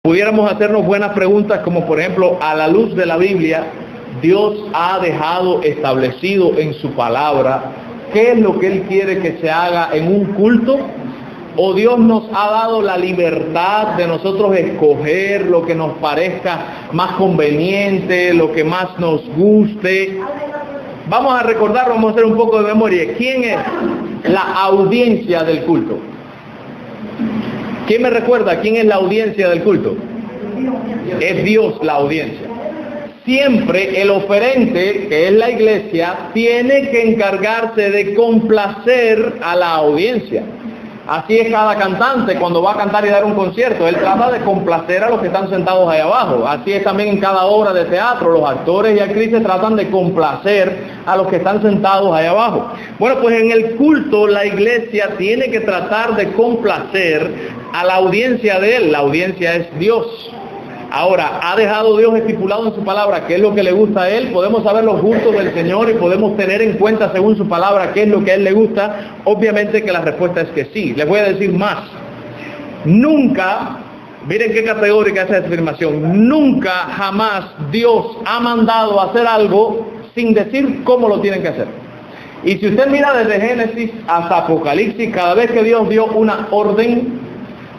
Pudiéramos hacernos buenas preguntas como por ejemplo, a la luz de la Biblia, Dios ha dejado establecido en su palabra qué es lo que Él quiere que se haga en un culto, o Dios nos ha dado la libertad de nosotros escoger lo que nos parezca más conveniente, lo que más nos guste. Vamos a recordar, vamos a hacer un poco de memoria. ¿Quién es la audiencia del culto? ¿Quién me recuerda quién es la audiencia del culto? Es Dios la audiencia. Siempre el oferente, que es la iglesia, tiene que encargarse de complacer a la audiencia. Así es cada cantante cuando va a cantar y dar un concierto. Él trata de complacer a los que están sentados ahí abajo. Así es también en cada obra de teatro. Los actores y actrices tratan de complacer a los que están sentados ahí abajo. Bueno, pues en el culto la iglesia tiene que tratar de complacer a la audiencia de Él. La audiencia es Dios. Ahora, ¿ha dejado Dios estipulado en su palabra qué es lo que le gusta a Él? ¿Podemos saber los gustos del Señor y podemos tener en cuenta según su palabra qué es lo que a Él le gusta? Obviamente que la respuesta es que sí. Les voy a decir más. Nunca, miren qué categórica es esa afirmación, nunca jamás Dios ha mandado a hacer algo sin decir cómo lo tienen que hacer. Y si usted mira desde Génesis hasta Apocalipsis, cada vez que Dios dio una orden,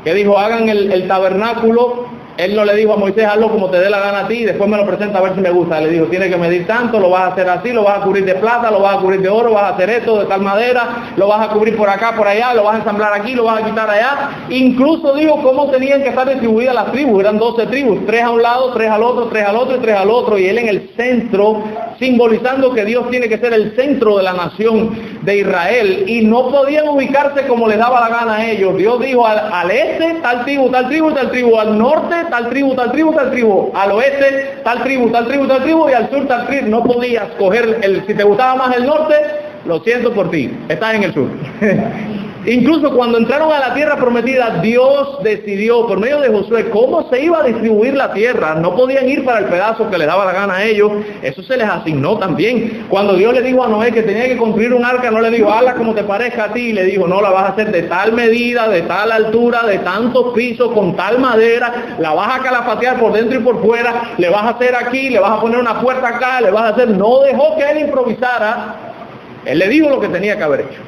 que dijo hagan el tabernáculo, Él no le dijo a Moisés, hazlo como te dé la gana a ti y después me lo presenta a ver si me gusta. Le dijo, tienes que medir tanto, lo vas a hacer así, lo vas a cubrir de plata, lo vas a cubrir de oro, vas a hacer esto de tal madera, lo vas a cubrir por acá, por allá, lo vas a ensamblar aquí, lo vas a quitar allá. Incluso dijo cómo tenían que estar distribuidas las tribus. Eran 12 tribus, 3 a un lado, 3 al otro, 3 al otro y 3 al otro. Y Él en el centro, simbolizando que Dios tiene que ser el centro de la nación de Israel. Y no podían ubicarse como les daba la gana a ellos. Dios dijo al este, tal tribu, tal tribu, tal tribu, al norte, tal tribu, tal tribu, tal tribu, al oeste, tal tribu, tal tribu, tal tribu, y al sur, tal tribu. No podías coger si te gustaba más el norte, lo siento por ti, estás en el sur. Incluso cuando entraron a la tierra prometida, Dios decidió por medio de Josué cómo se iba a distribuir la tierra. No podían ir para el pedazo que les daba la gana a ellos. Eso se les asignó también. Cuando Dios le dijo a Noé que tenía que construir un arca, no le dijo, hazla como te parezca a ti. Le dijo, no, la vas a hacer de tal medida, de tal altura, de tantos pisos, con tal madera. La vas a calafatear por dentro y por fuera. Le vas a hacer aquí, le vas a poner una puerta acá, le vas a hacer. No dejó que él improvisara. Él le dijo lo que tenía que haber hecho.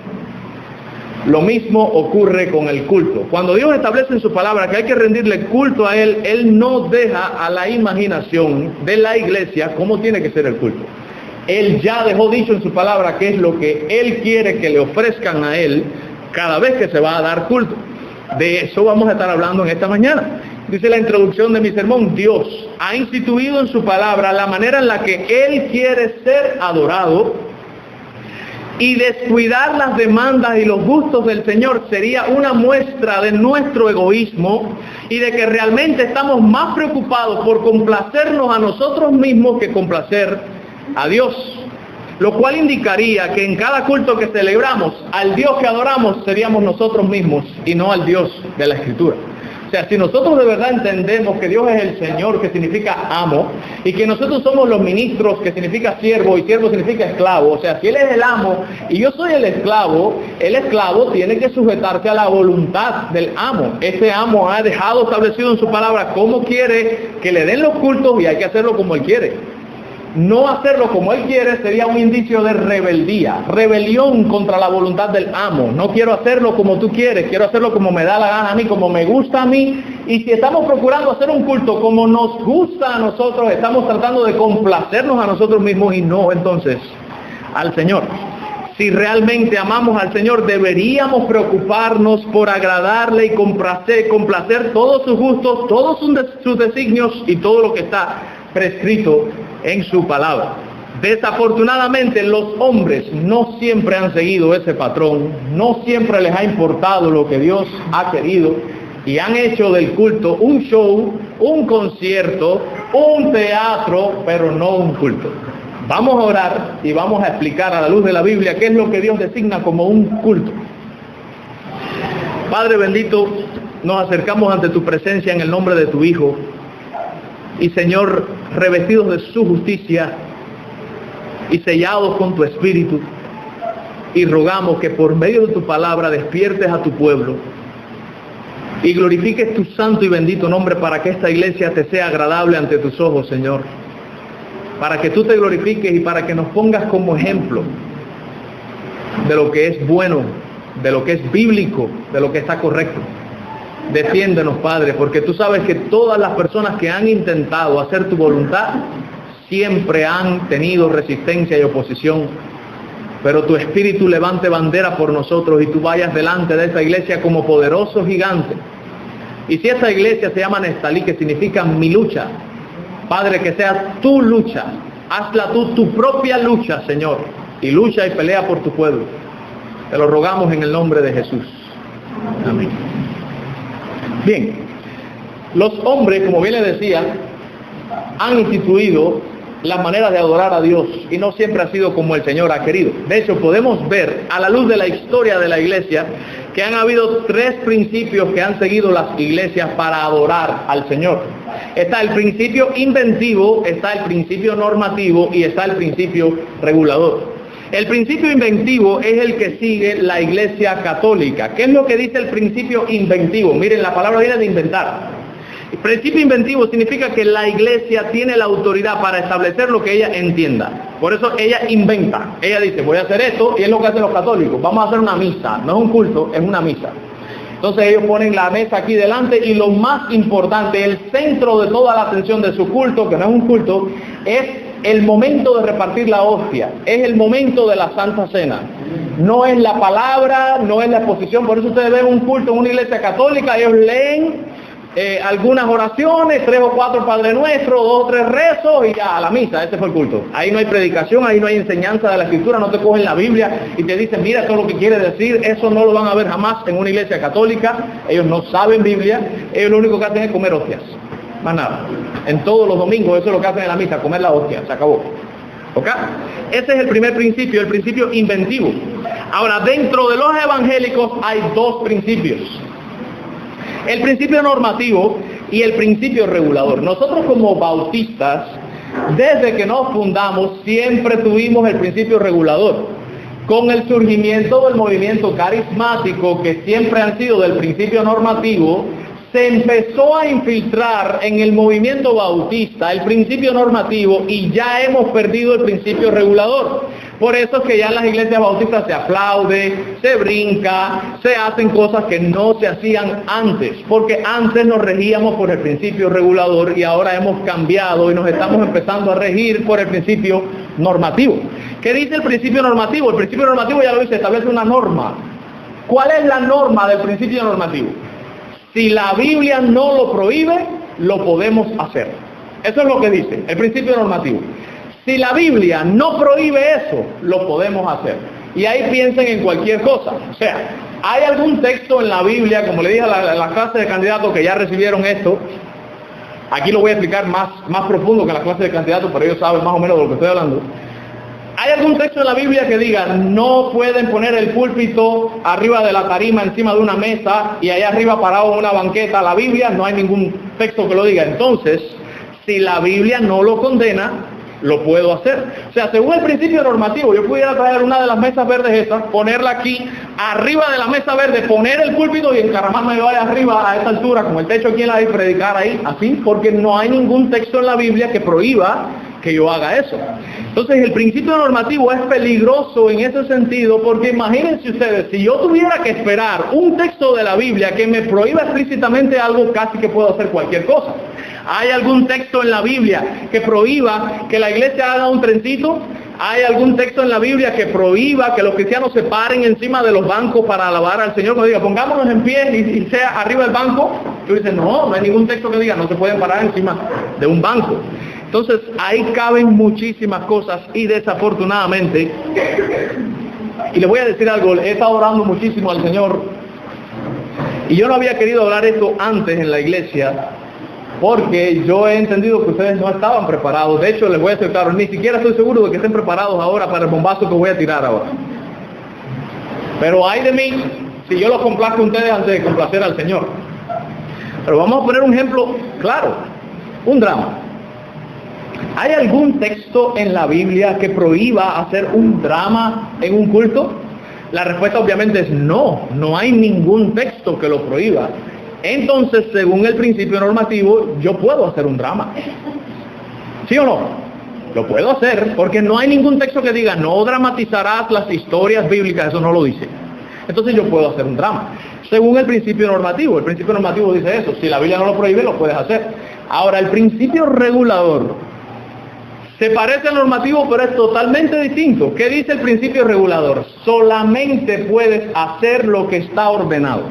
Lo mismo ocurre con el culto. Cuando Dios establece en su palabra que hay que rendirle culto a Él, Él no deja a la imaginación de la iglesia cómo tiene que ser el culto. Él ya dejó dicho en su palabra qué es lo que Él quiere que le ofrezcan a Él cada vez que se va a dar culto. De eso vamos a estar hablando en esta mañana. Dice la introducción de mi sermón, Dios ha instituido en su palabra la manera en la que Él quiere ser adorado. Y descuidar las demandas y los gustos del Señor sería una muestra de nuestro egoísmo y de que realmente estamos más preocupados por complacernos a nosotros mismos que complacer a Dios. Lo cual indicaría que en cada culto que celebramos, al Dios que adoramos seríamos nosotros mismos y no al Dios de la Escritura. O sea, si nosotros de verdad entendemos que Dios es el Señor, que significa amo, y que nosotros somos los ministros, que significa siervo, y siervo significa esclavo, o sea, si Él es el amo y yo soy el esclavo tiene que sujetarse a la voluntad del amo. Este amo ha dejado establecido en su palabra cómo quiere que le den los cultos y hay que hacerlo como Él quiere. No hacerlo como Él quiere sería un indicio de rebeldía, rebelión contra la voluntad del amo. No quiero hacerlo como tú quieres, quiero hacerlo como me da la gana a mí, como me gusta a mí. Y si estamos procurando hacer un culto como nos gusta a nosotros, estamos tratando de complacernos a nosotros mismos y no entonces al Señor. Si realmente amamos al Señor, deberíamos preocuparnos por agradarle y complacer todos sus gustos, todos sus designios y todo lo que está prescrito en su palabra. Desafortunadamente los hombres no siempre han seguido ese patrón, no siempre les ha importado lo que Dios ha querido y han hecho del culto un show, un concierto, un teatro, pero no un culto. Vamos a orar y vamos a explicar a la luz de la Biblia qué es lo que Dios designa como un culto. Padre bendito, nos acercamos ante tu presencia en el nombre de tu Hijo. Y Señor, revestidos de su justicia y sellados con tu Espíritu, y rogamos que por medio de tu palabra despiertes a tu pueblo y glorifiques tu santo y bendito nombre para que esta iglesia te sea agradable ante tus ojos, Señor. Para que tú te glorifiques y para que nos pongas como ejemplo de lo que es bueno, de lo que es bíblico, de lo que está correcto. Defiéndenos, Padre, porque tú sabes que todas las personas que han intentado hacer tu voluntad siempre han tenido resistencia y oposición. Pero tu Espíritu levante bandera por nosotros y tú vayas delante de esta iglesia como poderoso gigante. Y si esta iglesia se llama Nestalí, que significa mi lucha, Padre, que sea tu lucha, hazla tú tu propia lucha, Señor, y lucha y pelea por tu pueblo. Te lo rogamos en el nombre de Jesús. Amén. Bien, los hombres, como bien les decía, han instituido las maneras de adorar a Dios y no siempre ha sido como el Señor ha querido. De hecho, podemos ver a la luz de la historia de la iglesia que han habido 3 principios que han seguido las iglesias para adorar al Señor. Está el principio inventivo, está el principio normativo y está el principio regulador. El principio inventivo es el que sigue la iglesia católica. ¿Qué es lo que dice el principio inventivo? Miren, la palabra viene de inventar. El principio inventivo significa que la iglesia tiene la autoridad para establecer lo que ella entienda. Por eso ella inventa. Ella dice, voy a hacer esto, y es lo que hacen los católicos. Vamos a hacer una misa. No es un culto, es una misa. Entonces ellos ponen la mesa aquí delante y lo más importante, el centro de toda la atención de su culto, que no es un culto, es el momento de repartir la hostia. Es el momento de la Santa Cena. No es la palabra, no es la exposición. Por eso ustedes ven un culto en una iglesia católica, ellos leen algunas oraciones, 3 o 4 Padre Nuestro, 2 o 3 rezos y ya a la misa. Ese fue el culto. Ahí no hay predicación, ahí no hay enseñanza de la Escritura, no te cogen la Biblia y te dicen, mira todo lo que quiere decir. Eso no lo van a ver jamás en una iglesia católica. Ellos no saben Biblia, ellos lo único que hacen es comer hostias, más nada. En todos los domingos eso es lo que hacen en la misa, comer la hostia, se acabó. ¿Ok? Ese es el primer principio, el principio inventivo. Ahora, dentro de los evangélicos hay 2 principios. El principio normativo y el principio regulador. Nosotros como bautistas, desde que nos fundamos, siempre tuvimos el principio regulador. Con el surgimiento del movimiento carismático, que siempre han sido del principio normativo, se empezó a infiltrar en el movimiento bautista el principio normativo y ya hemos perdido el principio regulador. Por eso es que ya en las iglesias bautistas se aplaude, se brinca, se hacen cosas que no se hacían antes, porque antes nos regíamos por el principio regulador y ahora hemos cambiado y nos estamos empezando a regir por el principio normativo. ¿Qué dice el principio normativo? El principio normativo, ya lo dice, establece una norma. ¿Cuál es la norma del principio normativo? Si la Biblia no lo prohíbe, lo podemos hacer. Eso es lo que dice el principio normativo. Si la Biblia no prohíbe eso, lo podemos hacer. Y ahí piensen en cualquier cosa. O sea, ¿hay algún texto en la Biblia, como le dije a la clase de candidatos que ya recibieron esto? Aquí lo voy a explicar más profundo que la clase de candidatos, pero ellos saben más o menos de lo que estoy hablando. ¿Hay algún texto en la Biblia que diga, no pueden poner el púlpito arriba de la tarima encima de una mesa y allá arriba parado en una banqueta? La Biblia, no hay ningún texto que lo diga. Entonces, si la Biblia no lo condena, lo puedo hacer. O sea, según el principio normativo, yo pudiera traer una de las mesas verdes esas, ponerla aquí, arriba de la mesa verde, poner el púlpito y encaramarme yo allá arriba a esta altura, como el techo aquí en la y predicar ahí, así, porque no hay ningún texto en la Biblia que prohíba que yo haga eso. Entonces, el principio normativo es peligroso en ese sentido, porque imagínense ustedes, si yo tuviera que esperar un texto de la Biblia que me prohíba explícitamente algo, casi que puedo hacer cualquier cosa. ¿Hay algún texto en la Biblia que prohíba que la iglesia haga un trencito? ¿Hay algún texto en la Biblia que prohíba que los cristianos se paren encima de los bancos para alabar al Señor? Cuando diga, pongámonos en pie y sea arriba del banco, tú dices, no hay ningún texto que diga, no se pueden parar encima de un banco. Entonces, ahí caben muchísimas cosas y desafortunadamente, y les voy a decir algo, he estado orando muchísimo al Señor y yo no había querido hablar esto antes en la iglesia, porque yo he entendido que ustedes no estaban preparados. De hecho, les voy a decir claro, ni siquiera estoy seguro de que estén preparados ahora para el bombazo que voy a tirar ahora. Pero ay de mí, si yo los complazco a ustedes antes de complacer al Señor. Pero vamos a poner un ejemplo claro, un drama. ¿Hay algún texto en la Biblia que prohíba hacer un drama en un culto? La respuesta obviamente es no, no hay ningún texto que lo prohíba. entonces, según el principio normativo, yo puedo hacer un drama. ¿Sí o no? Lo puedo hacer, porque no hay ningún texto que diga, no dramatizarás las historias bíblicas, eso no lo dice. Entonces yo puedo hacer un drama, según el principio normativo. El principio normativo dice eso, si la Biblia no lo prohíbe, lo puedes hacer. Ahora, el principio regulador se parece al normativo, pero es totalmente distinto. ¿Qué dice el principio regulador? Solamente puedes hacer lo que está ordenado.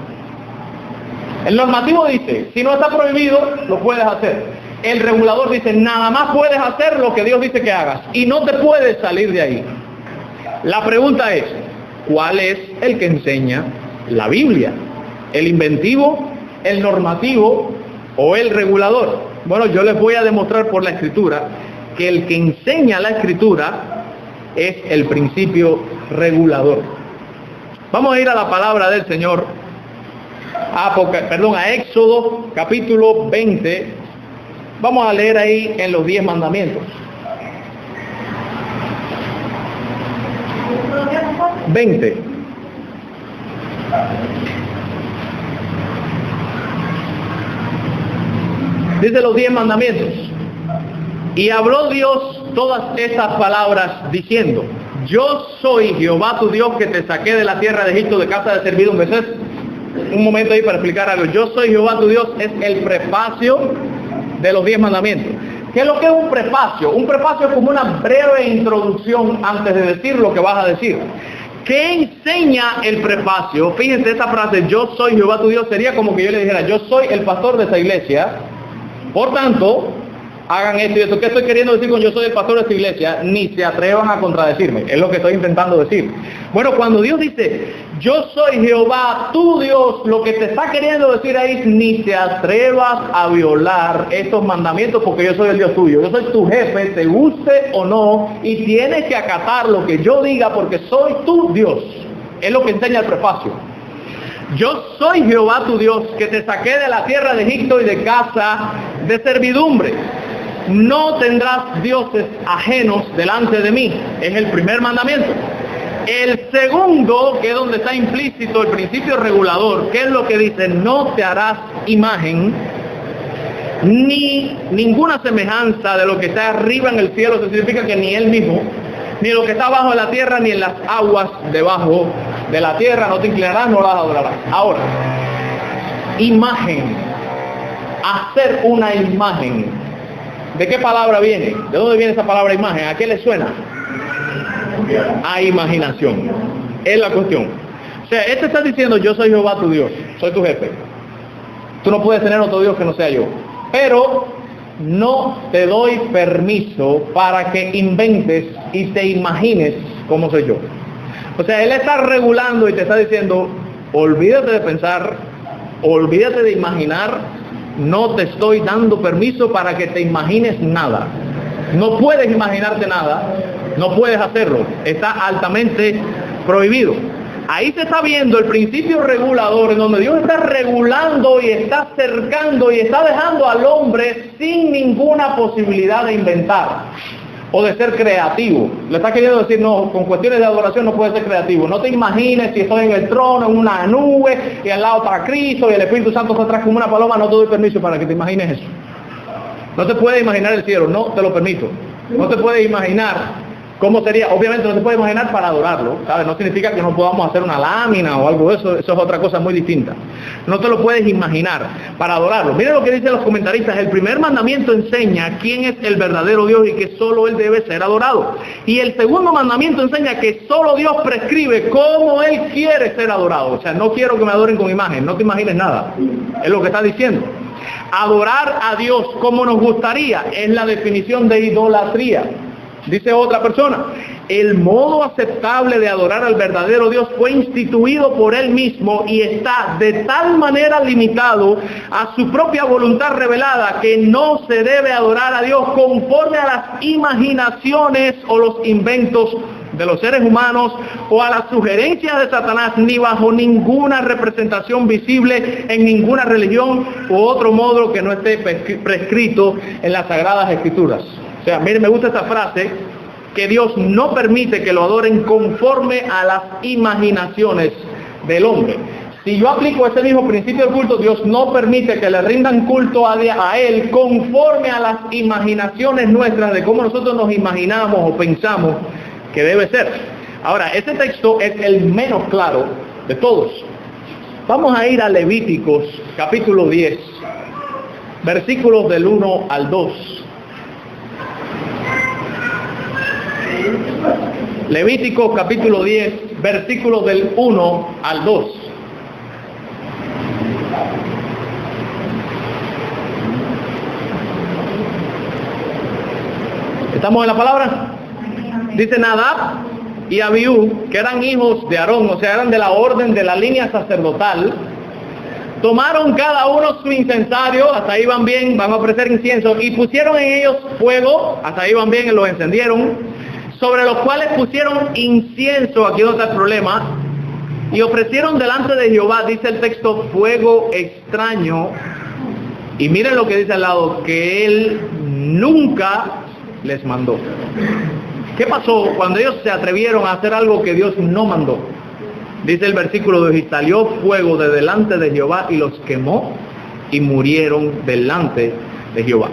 El normativo dice, si no está prohibido, lo puedes hacer. El regulador dice, nada más puedes hacer lo que Dios dice que hagas, y no te puedes salir de ahí. La pregunta es, ¿cuál es el que enseña la Biblia? ¿El inventivo, el normativo o el regulador? Bueno, yo les voy a demostrar por la Escritura que el que enseña la Escritura es el principio regulador. Vamos a ir a la palabra del Señor, a Éxodo capítulo 20. Vamos a leer ahí en los 10 mandamientos. 20. Dice los 10 mandamientos. Y habló Dios todas estas palabras diciendo, yo soy Jehová tu Dios que te saqué de la tierra de Egipto de casa de servidumbre. Ese es un momento ahí para explicar algo. Yo soy Jehová tu Dios es el prefacio de los 10 mandamientos. ¿Qué es lo que es un prefacio? Un prefacio es como una breve introducción antes de decir lo que vas a decir. ¿Qué enseña el prefacio? Fíjense, esa frase, yo soy Jehová tu Dios, sería como que yo le dijera, yo soy el pastor de esta iglesia, por tanto, hagan esto y esto. ¿Qué estoy queriendo decir con yo soy el pastor de esta iglesia? Ni se atrevan a contradecirme, es lo que estoy intentando decir. Bueno, cuando Dios dice, yo soy Jehová tu Dios, lo que te está queriendo decir ahí es, ni te atrevas a violar estos mandamientos porque yo soy el Dios tuyo. Yo soy tu jefe, te guste o no, y tienes que acatar lo que yo diga porque soy tu Dios. Es lo que enseña el prefacio. Yo soy Jehová tu Dios que te saqué de la tierra de Egipto y de casa de servidumbre. No tendrás dioses ajenos delante de mí. Es el primer mandamiento. El segundo, que es donde está implícito el principio regulador, que es lo que dice, no te harás imagen, ni ninguna semejanza de lo que está arriba en el cielo. Eso significa que ni él mismo, ni lo que está abajo de la tierra, ni en las aguas debajo de la tierra, no te inclinarás, no las adorarás. Ahora, imagen, hacer una imagen. ¿De qué palabra viene? ¿De dónde viene esa palabra imagen? ¿A qué le suena? A imaginación. Es la cuestión. O sea, este está diciendo, yo soy Jehová tu Dios, soy tu jefe. Tú no puedes tener otro Dios que no sea yo. Pero no te doy permiso para que inventes y te imagines cómo soy yo. O sea, él está regulando y te está diciendo, olvídate de pensar, olvídate de imaginar. No te estoy dando permiso para que te imagines nada. No puedes imaginarte nada. No puedes hacerlo. Está altamente prohibido. Ahí se está viendo el principio regulador en donde Dios está regulando y está cercando y está dejando al hombre sin ninguna posibilidad de inventar o de ser creativo. Le está queriendo decir, no, con cuestiones de adoración no puedes ser creativo. No te imagines si estoy en el trono, en una nube, y al lado está Cristo y el Espíritu Santo está atrás como una paloma. No te doy permiso para que te imagines eso. No te puedes imaginar el cielo, no te lo permito. No te puedes imaginar cómo sería. Obviamente no te puedes imaginar para adorarlo, ¿sabes? No significa que no podamos hacer una lámina o algo de eso. Eso es otra cosa muy distinta. No te lo puedes imaginar para adorarlo. Miren lo que dicen los comentaristas. El primer mandamiento enseña quién es el verdadero Dios y que solo Él debe ser adorado. Y el segundo mandamiento enseña que solo Dios prescribe cómo Él quiere ser adorado. O sea, no quiero que me adoren con imagen. No te imagines nada. Es lo que está diciendo. Adorar a Dios como nos gustaría es la definición de idolatría. Dice otra persona, el modo aceptable de adorar al verdadero Dios fue instituido por Él mismo y está de tal manera limitado a su propia voluntad revelada que no se debe adorar a Dios conforme a las imaginaciones o los inventos de los seres humanos o a las sugerencias de Satanás, ni bajo ninguna representación visible en ninguna religión u otro modo que no esté prescrito en las Sagradas Escrituras. O sea, miren, me gusta esta frase, que Dios no permite que lo adoren conforme a las imaginaciones del hombre, si yo aplico ese mismo principio del culto, Dios no permite que le rindan culto a Él conforme a las imaginaciones nuestras de cómo nosotros nos imaginamos o pensamos que debe ser. Ahora, ese texto es el menos claro de todos. Vamos a ir a Levíticos, capítulo 10, versículos del 1 al 2. Levíticos, capítulo 10, versículos del 1 al 2. ¿Estamos en la palabra? Dice Nadab y Abiú, que eran hijos de Aarón, o sea, eran de la orden de la línea sacerdotal, tomaron cada uno su incensario, hasta ahí van bien, van a ofrecer incienso, y pusieron en ellos fuego, hasta ahí van bien, los encendieron, sobre los cuales pusieron incienso, aquí no está el problema, y ofrecieron delante de Jehová, dice el texto, fuego extraño, y miren lo que dice al lado, que él nunca les mandó. ¿Qué pasó cuando ellos se atrevieron a hacer algo que Dios no mandó? Dice el versículo 2, y salió fuego de delante de Jehová y los quemó y murieron delante de Jehová.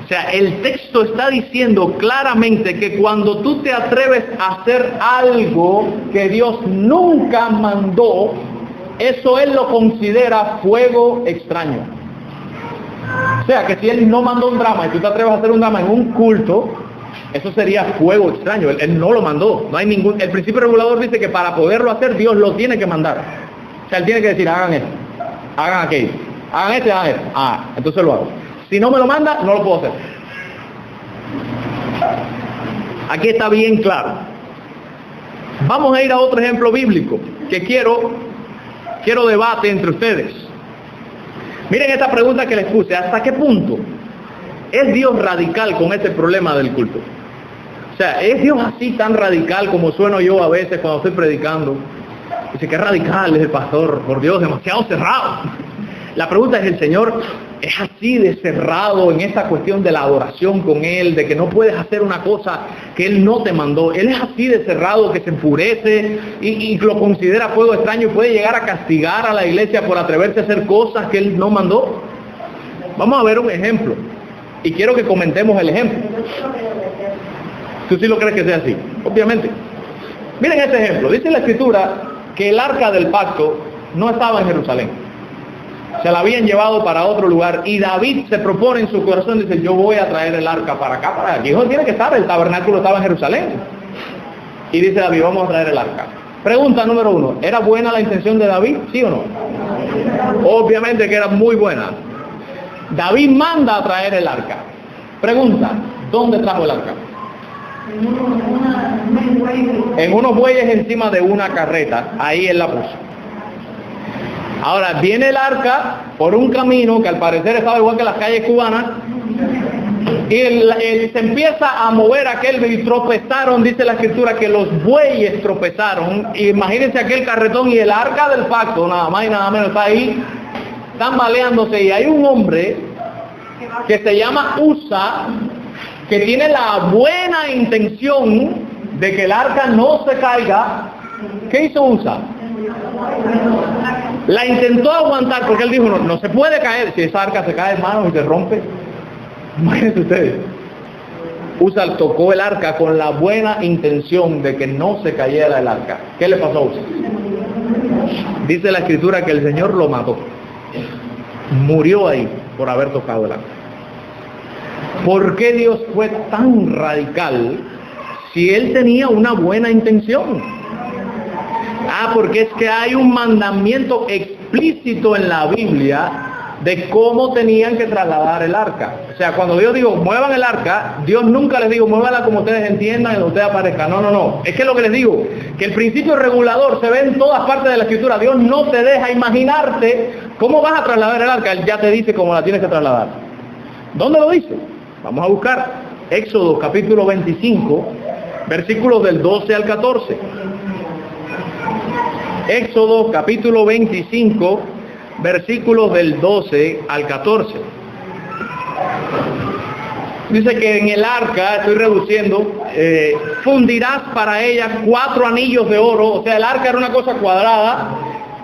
O sea, el texto está diciendo claramente que cuando tú te atreves a hacer algo que Dios nunca mandó, eso Él lo considera fuego extraño. O sea, que si Él no mandó un drama y tú te atreves a hacer un drama en un culto, eso sería fuego extraño. Él no lo mandó. No hay ningún. El principio regulador dice que para poderlo hacer, Dios lo tiene que mandar. O sea, Él tiene que decir, hagan esto, hagan aquello, hagan esto, hagan esto. Entonces lo hago. Si no me lo manda, no lo puedo hacer. Aquí está bien claro. Vamos a ir a otro ejemplo bíblico que quiero debate entre ustedes. Miren esta pregunta que les puse. ¿Hasta qué punto es Dios radical con este problema del culto? O sea, ¿es Dios así tan radical como sueno yo a veces cuando estoy predicando? Dice, qué radical es el pastor, por Dios, demasiado cerrado. La pregunta es, ¿el Señor es así de cerrado en esta cuestión de la adoración con Él, de que no puedes hacer una cosa que Él no te mandó? ¿Él es así de cerrado que se enfurece y lo considera fuego extraño y puede llegar a castigar a la iglesia por atreverse a hacer cosas que Él no mandó? Vamos a ver un ejemplo y quiero que comentemos el ejemplo. ¿Tú sí lo crees que sea así? Obviamente. Miren este ejemplo. Dice la Escritura que el arca del pacto no estaba en Jerusalén. Se la habían llevado para otro lugar y David se propone en su corazón, dice, yo voy a traer el arca para acá, para aquí. Hijo, tiene que estar, el tabernáculo estaba en Jerusalén. Y dice David, vamos a traer el arca. Pregunta número 1, ¿era buena la intención de David? ¿Sí o no? Obviamente que era muy buena. David manda a traer el arca. Pregunta, ¿dónde trajo el arca? En unos bueyes encima de una carreta. Ahí él la puso. Ahora viene el arca por un camino que al parecer estaba igual que las calles cubanas y se empieza a mover aquel y tropezaron, dice la Escritura que los bueyes tropezaron. Imagínense aquel carretón y el arca del pacto, nada más y nada menos, está ahí tambaleándose y hay un hombre que se llama Usa que tiene la buena intención de que el arca no se caiga. ¿Qué hizo Usa? La intentó aguantar porque él dijo, no se puede caer. Si esa arca se cae, hermano, y se rompe. Imagínense ustedes. Usa tocó el arca con la buena intención de que no se cayera el arca. ¿Qué le pasó a Usa? Dice la Escritura que el Señor lo mató. Murió ahí por haber tocado el arca. ¿Por qué Dios fue tan radical si Él tenía una buena intención? Porque es que hay un mandamiento explícito en la Biblia de cómo tenían que trasladar el arca. O sea, cuando Dios dijo, muevan el arca, Dios nunca les dijo, muévanla como ustedes entiendan y donde ustedes aparezcan. No. Es que lo que les digo, que el principio regulador se ve en todas partes de la Escritura. Dios no te deja imaginarte cómo vas a trasladar el arca. Él ya te dice cómo la tienes que trasladar. ¿Dónde lo dice? Vamos a buscar. Éxodo capítulo 25, versículos del 12 al 14. Éxodo capítulo 25, versículos del 12 al 14. Dice que en el arca, estoy reduciendo, fundirás para ella 4 anillos de oro. O sea, el arca era una cosa cuadrada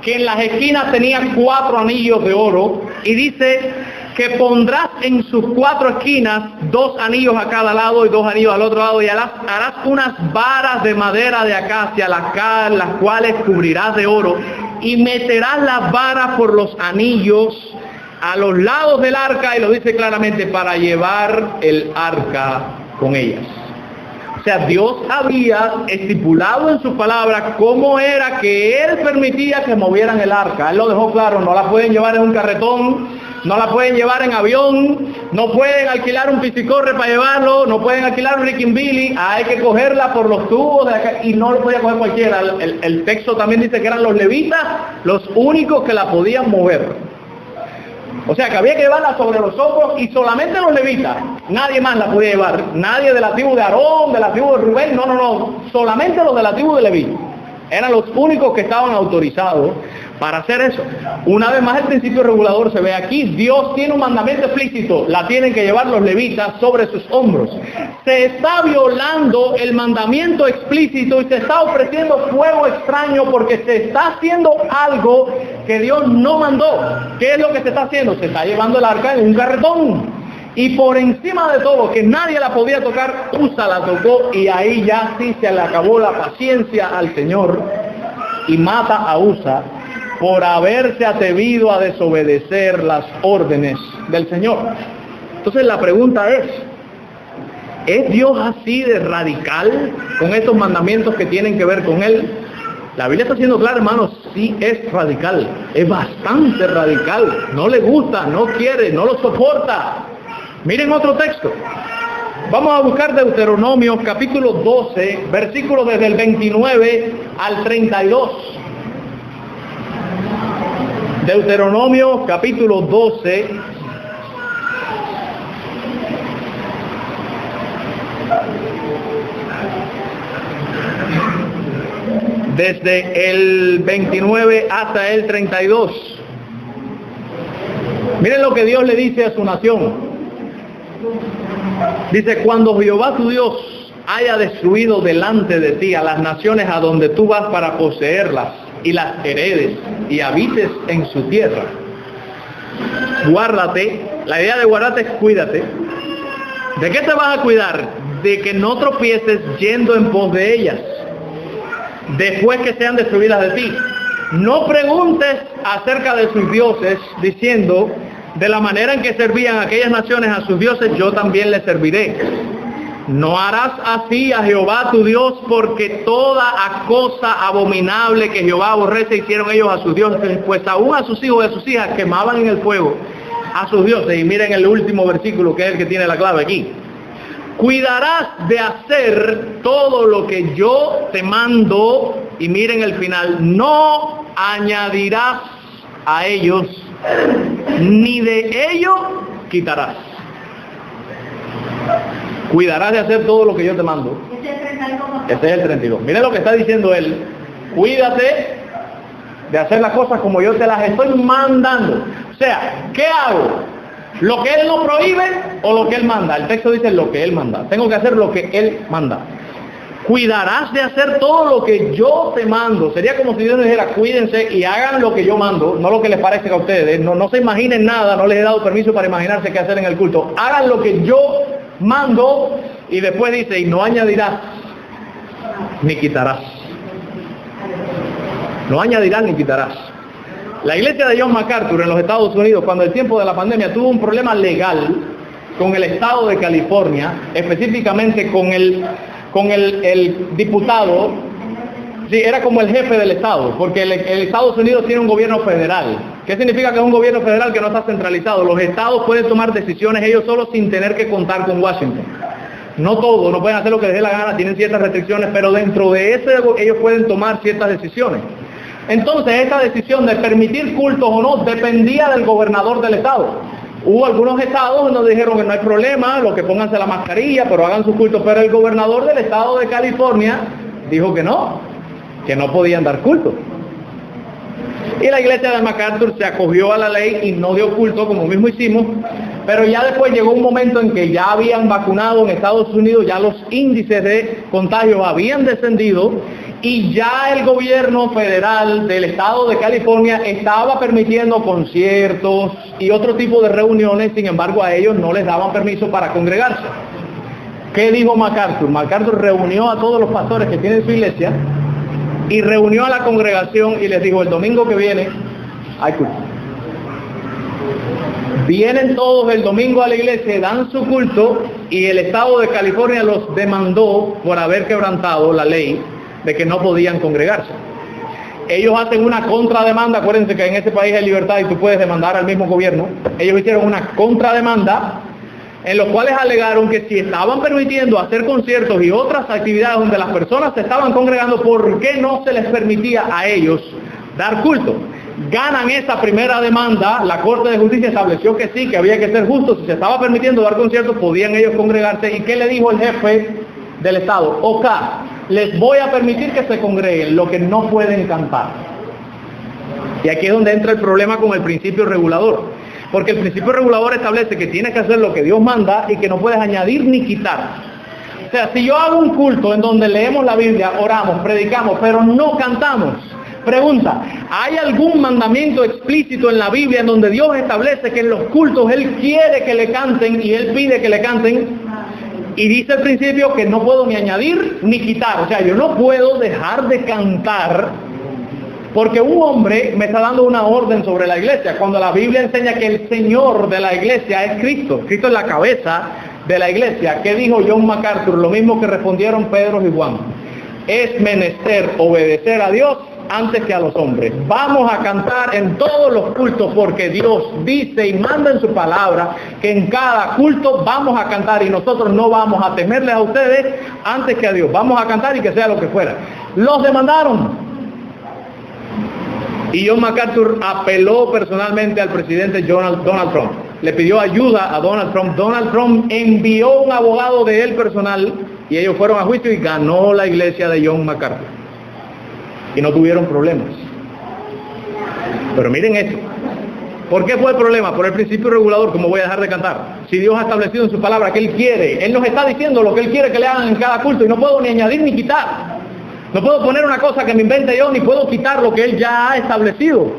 que en las esquinas tenía 4 anillos de oro, y dice que pondrás en sus 4 esquinas 2 anillos a cada lado y 2 anillos al otro lado, y harás unas varas de madera de acacia, las cuales cubrirás de oro, y meterás las varas por los anillos a los lados del arca, y lo dice claramente, para llevar el arca con ellas. O sea, Dios había estipulado en su palabra cómo era que Él permitía que movieran el arca. Él lo dejó claro: no la pueden llevar en un carretón, no la pueden llevar en avión, no pueden alquilar un piscicorre para llevarlo, no pueden alquilar un Ricky-Billy, hay que cogerla por los tubos de acá, y no lo podía coger cualquiera. El texto también dice que eran los levitas los únicos que la podían mover. O sea, que había que llevarla sobre los hombros, y solamente los levitas, nadie más la podía llevar, nadie de la tribu de Aarón, de la tribu de Rubén, no, solamente los de la tribu de Leví eran los únicos que estaban autorizados para hacer eso. Una vez más, el principio regulador se ve aquí. Dios tiene un mandamiento explícito: la tienen que llevar los levitas sobre sus hombros. Se está violando el mandamiento explícito y se está ofreciendo fuego extraño, porque se está haciendo algo que Dios no mandó. ¿Qué es lo que se está haciendo? Se está llevando el arca en un carretón. Y por encima de todo, que nadie la podía tocar, Usa la tocó, y ahí ya sí se le acabó la paciencia al Señor, y mata a Usa por haberse atrevido a desobedecer las órdenes del Señor. Entonces la pregunta ¿es Dios así de radical con estos mandamientos que tienen que ver con Él? La Biblia está siendo clara, hermanos: sí es radical, es bastante radical. No le gusta, no quiere, no lo soporta. Miren otro texto. Vamos a buscar Deuteronomio capítulo 12, versículos desde el 29 al 32. Deuteronomio capítulo 12, desde el 29 hasta el 32. Miren lo que Dios le dice a su nación. Dice: cuando Jehová tu Dios haya destruido delante de ti a las naciones a donde tú vas para poseerlas, y las heredes y habites en su tierra, guárdate. La idea de guardarte es cuídate. ¿De qué te vas a cuidar? De que no tropieces yendo en pos de ellas, después que sean destruidas de ti. No preguntes acerca de sus dioses, diciendo: de la manera en que servían aquellas naciones a sus dioses, yo también les serviré. No harás así a Jehová tu Dios, porque toda cosa abominable que Jehová aborrece hicieron ellos a sus dioses, pues aún a sus hijos y a sus hijas quemaban en el fuego a sus dioses. Y miren el último versículo, que es el que tiene la clave aquí: cuidarás de hacer todo lo que yo te mando, y miren el final: no añadirás a ellos, ni de ello quitarás. Cuidarás de hacer todo lo que yo te mando. Ese es el 32. Miren lo que está diciendo él: cuídate de hacer las cosas como yo te las estoy mandando. O sea, ¿qué hago? ¿Lo que él no prohíbe o lo que él manda? El texto dice lo que él manda. Tengo que hacer lo que él manda. Cuidarás de hacer todo lo que yo te mando. Sería como si Dios les dijera: cuídense y hagan lo que yo mando, no lo que les parezca a ustedes. No se imaginen nada, no les he dado permiso para imaginarse qué hacer en el culto. Hagan lo que yo mando, y después dice: y no añadirás ni quitarás. No añadirás ni quitarás. La iglesia de John MacArthur en los Estados Unidos, cuando el tiempo de la pandemia tuvo un problema legal con el estado de California, específicamente con el diputado, sí, era como el jefe del estado, porque el Estados Unidos tiene un gobierno federal. ¿Qué significa que es un gobierno federal que no está centralizado? Los estados pueden tomar decisiones ellos solos sin tener que contar con Washington. No todos, no pueden hacer lo que les dé la gana, tienen ciertas restricciones, pero dentro de ese ellos pueden tomar ciertas decisiones. Entonces, esta decisión de permitir cultos o no dependía del gobernador del estado. Hubo algunos estados donde dijeron que no hay problema, lo que pónganse la mascarilla, pero hagan sus cultos. Pero el gobernador del estado de California dijo que no podían dar culto. Y la iglesia de MacArthur se acogió a la ley y no dio culto, como mismo hicimos. Pero ya después llegó un momento en que ya habían vacunado en Estados Unidos, ya los índices de contagio habían descendido, y ya el gobierno federal del estado de California estaba permitiendo conciertos y otro tipo de reuniones. Sin embargo, a ellos no les daban permiso para congregarse. ¿Qué dijo MacArthur? MacArthur reunió a todos los pastores que tienen su iglesia y reunió a la congregación y les dijo: el domingo que viene hay culto. Vienen todos el domingo a la iglesia, dan su culto, y el estado de California los demandó por haber quebrantado la ley de que no podían congregarse. Ellos hacen una contrademanda. Acuérdense que en este país hay libertad y tú puedes demandar al mismo gobierno. Ellos hicieron una contrademanda en los cuales alegaron que si estaban permitiendo hacer conciertos y otras actividades donde las personas se estaban congregando, ¿por qué no se les permitía a ellos dar culto? Ganan esa primera demanda. La Corte de Justicia estableció que sí, que había que ser justo. Si se estaba permitiendo dar conciertos, podían ellos congregarse. ¿Y qué le dijo el jefe del estado? OK, les voy a permitir que se congreguen, lo que no pueden cantar. Y aquí es donde entra el problema con el principio regulador, porque el principio regulador establece que tienes que hacer lo que Dios manda y que no puedes añadir ni quitar. O sea, si yo hago un culto en donde leemos la Biblia, oramos, predicamos, pero no cantamos, pregunta, ¿hay algún mandamiento explícito en la Biblia en donde Dios establece que en los cultos Él quiere que le canten y Él pide que le canten? Y dice el principio que no puedo ni añadir ni quitar. O sea, yo no puedo dejar de cantar porque un hombre me está dando una orden sobre la iglesia, cuando la Biblia enseña que el Señor de la iglesia es Cristo. Cristo es la cabeza de la iglesia. ¿Qué dijo John MacArthur? Lo mismo que respondieron Pedro y Juan: es menester obedecer a Dios antes que a los hombres. Vamos a cantar en todos los cultos porque Dios dice y manda en su palabra que en cada culto vamos a cantar, y nosotros no vamos a temerles a ustedes antes que a Dios. Vamos a cantar y que sea lo que fuera. Los demandaron. Y John MacArthur apeló personalmente al presidente Donald Trump. Le pidió ayuda a Donald Trump. Donald Trump envió un abogado de él personal y ellos fueron a juicio y ganó la iglesia de John MacArthur. Y no tuvieron problemas. Pero miren esto. ¿Por qué fue el problema? Por el principio regulador. ¿Cómo voy a dejar de cantar? Si Dios ha establecido en su palabra que Él quiere, Él nos está diciendo lo que Él quiere que le hagan en cada culto, y no puedo ni añadir ni quitar. No puedo poner una cosa que me invente yo, ni puedo quitar lo que Él ya ha establecido.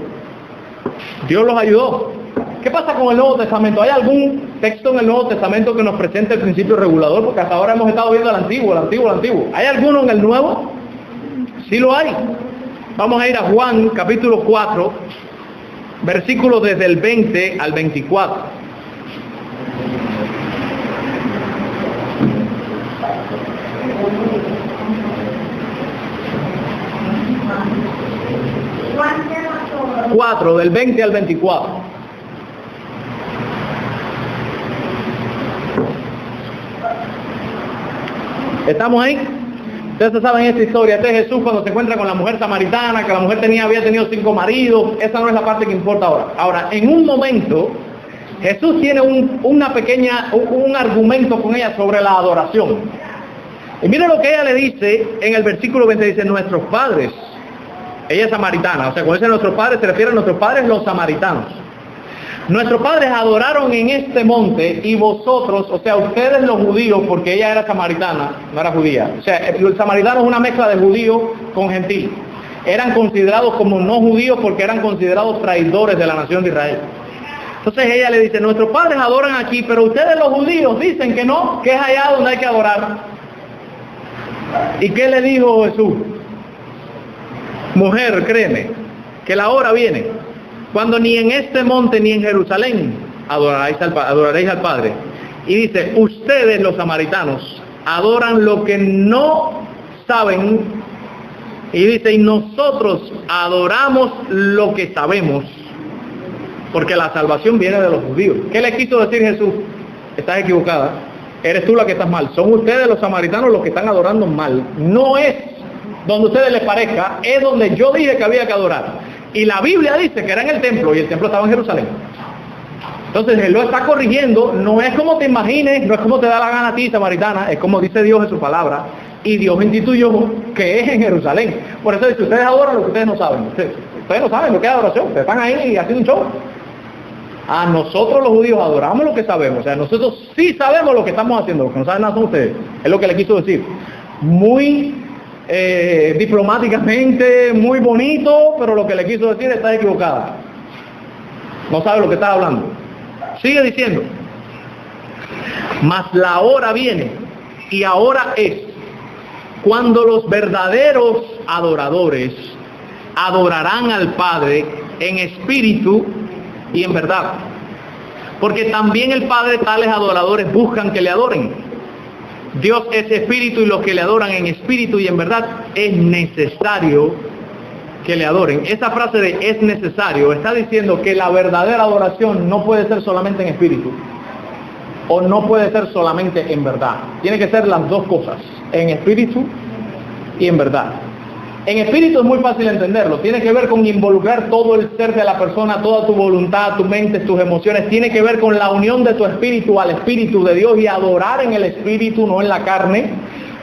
Dios los ayudó. ¿Qué pasa con el Nuevo Testamento? ¿Hay algún texto en el Nuevo Testamento que nos presente el principio regulador? Porque hasta ahora hemos estado viendo el Antiguo. ¿Hay alguno en el Nuevo? Sí lo hay. Vamos a ir a Juan capítulo 4, versículos desde el 20 al 24. Del 20 al 24. ¿Estamos ahí? Ustedes saben esta historia. Este es Jesús cuando se encuentra con la mujer samaritana, que la mujer había tenido 5 maridos. Esa no es la parte que importa ahora. Ahora, en un momento, Jesús tiene un argumento con ella sobre la adoración. Y miren lo que ella le dice en el versículo 20. Dice: nuestros padres. Ella es samaritana. O sea, cuando dice nuestros padres, se refiere a nuestros padres los samaritanos. Nuestros padres adoraron en este monte, y vosotros, o sea, ustedes los judíos, porque ella era samaritana, no era judía. O sea, el samaritano es una mezcla de judío con gentil. Eran considerados como no judíos porque eran considerados traidores de la nación de Israel. Entonces ella le dice: nuestros padres adoran aquí, pero ustedes los judíos dicen que no, que es allá donde hay que adorar. ¿Y qué le dijo Jesús? Mujer, créeme, que la hora viene cuando ni en este monte ni en Jerusalén adoraréis al Padre. Y dice: ustedes los samaritanos adoran lo que no saben. Y dice: y nosotros adoramos lo que sabemos, porque la salvación viene de los judíos. ¿Qué le quiso decir Jesús? Estás equivocada, eres tú la que estás mal. Son ustedes los samaritanos los que están adorando mal. No es donde a ustedes les parezca, es donde yo dije que había que adorar. Y la Biblia dice que era en el templo, y el templo estaba en Jerusalén. Entonces Él lo está corrigiendo. No es como te imagines, no es como te da la gana a ti, samaritana, es como dice Dios en su palabra. Y Dios instituyó que es en Jerusalén. Por eso dice: ustedes adoran lo que ustedes no saben. Ustedes no saben lo que es adoración. Ustedes están ahí haciendo un show. A nosotros los judíos adoramos lo que sabemos. O sea, nosotros sí sabemos lo que estamos haciendo. Lo que no saben nada son ustedes. Es lo que le quiso decir. Muy diplomáticamente, muy bonito, pero lo que le quiso decir está equivocada. No sabe lo que está hablando. Sigue diciendo: mas la hora viene, y ahora es, cuando los verdaderos adoradores adorarán al Padre en espíritu y en verdad. Porque también el Padre tales adoradores buscan que le adoren. Dios es espíritu, y los que le adoran en espíritu y en verdad es necesario que le adoren. Esa frase de es necesario está diciendo que la verdadera adoración no puede ser solamente en espíritu, o no puede ser solamente en verdad. Tiene que ser las dos cosas, en espíritu y en verdad. En espíritu es muy fácil entenderlo. Tiene que ver con involucrar todo el ser de la persona, toda tu voluntad, tu mente, tus emociones. Tiene que ver con la unión de tu espíritu al espíritu de Dios y adorar en el espíritu, no en la carne.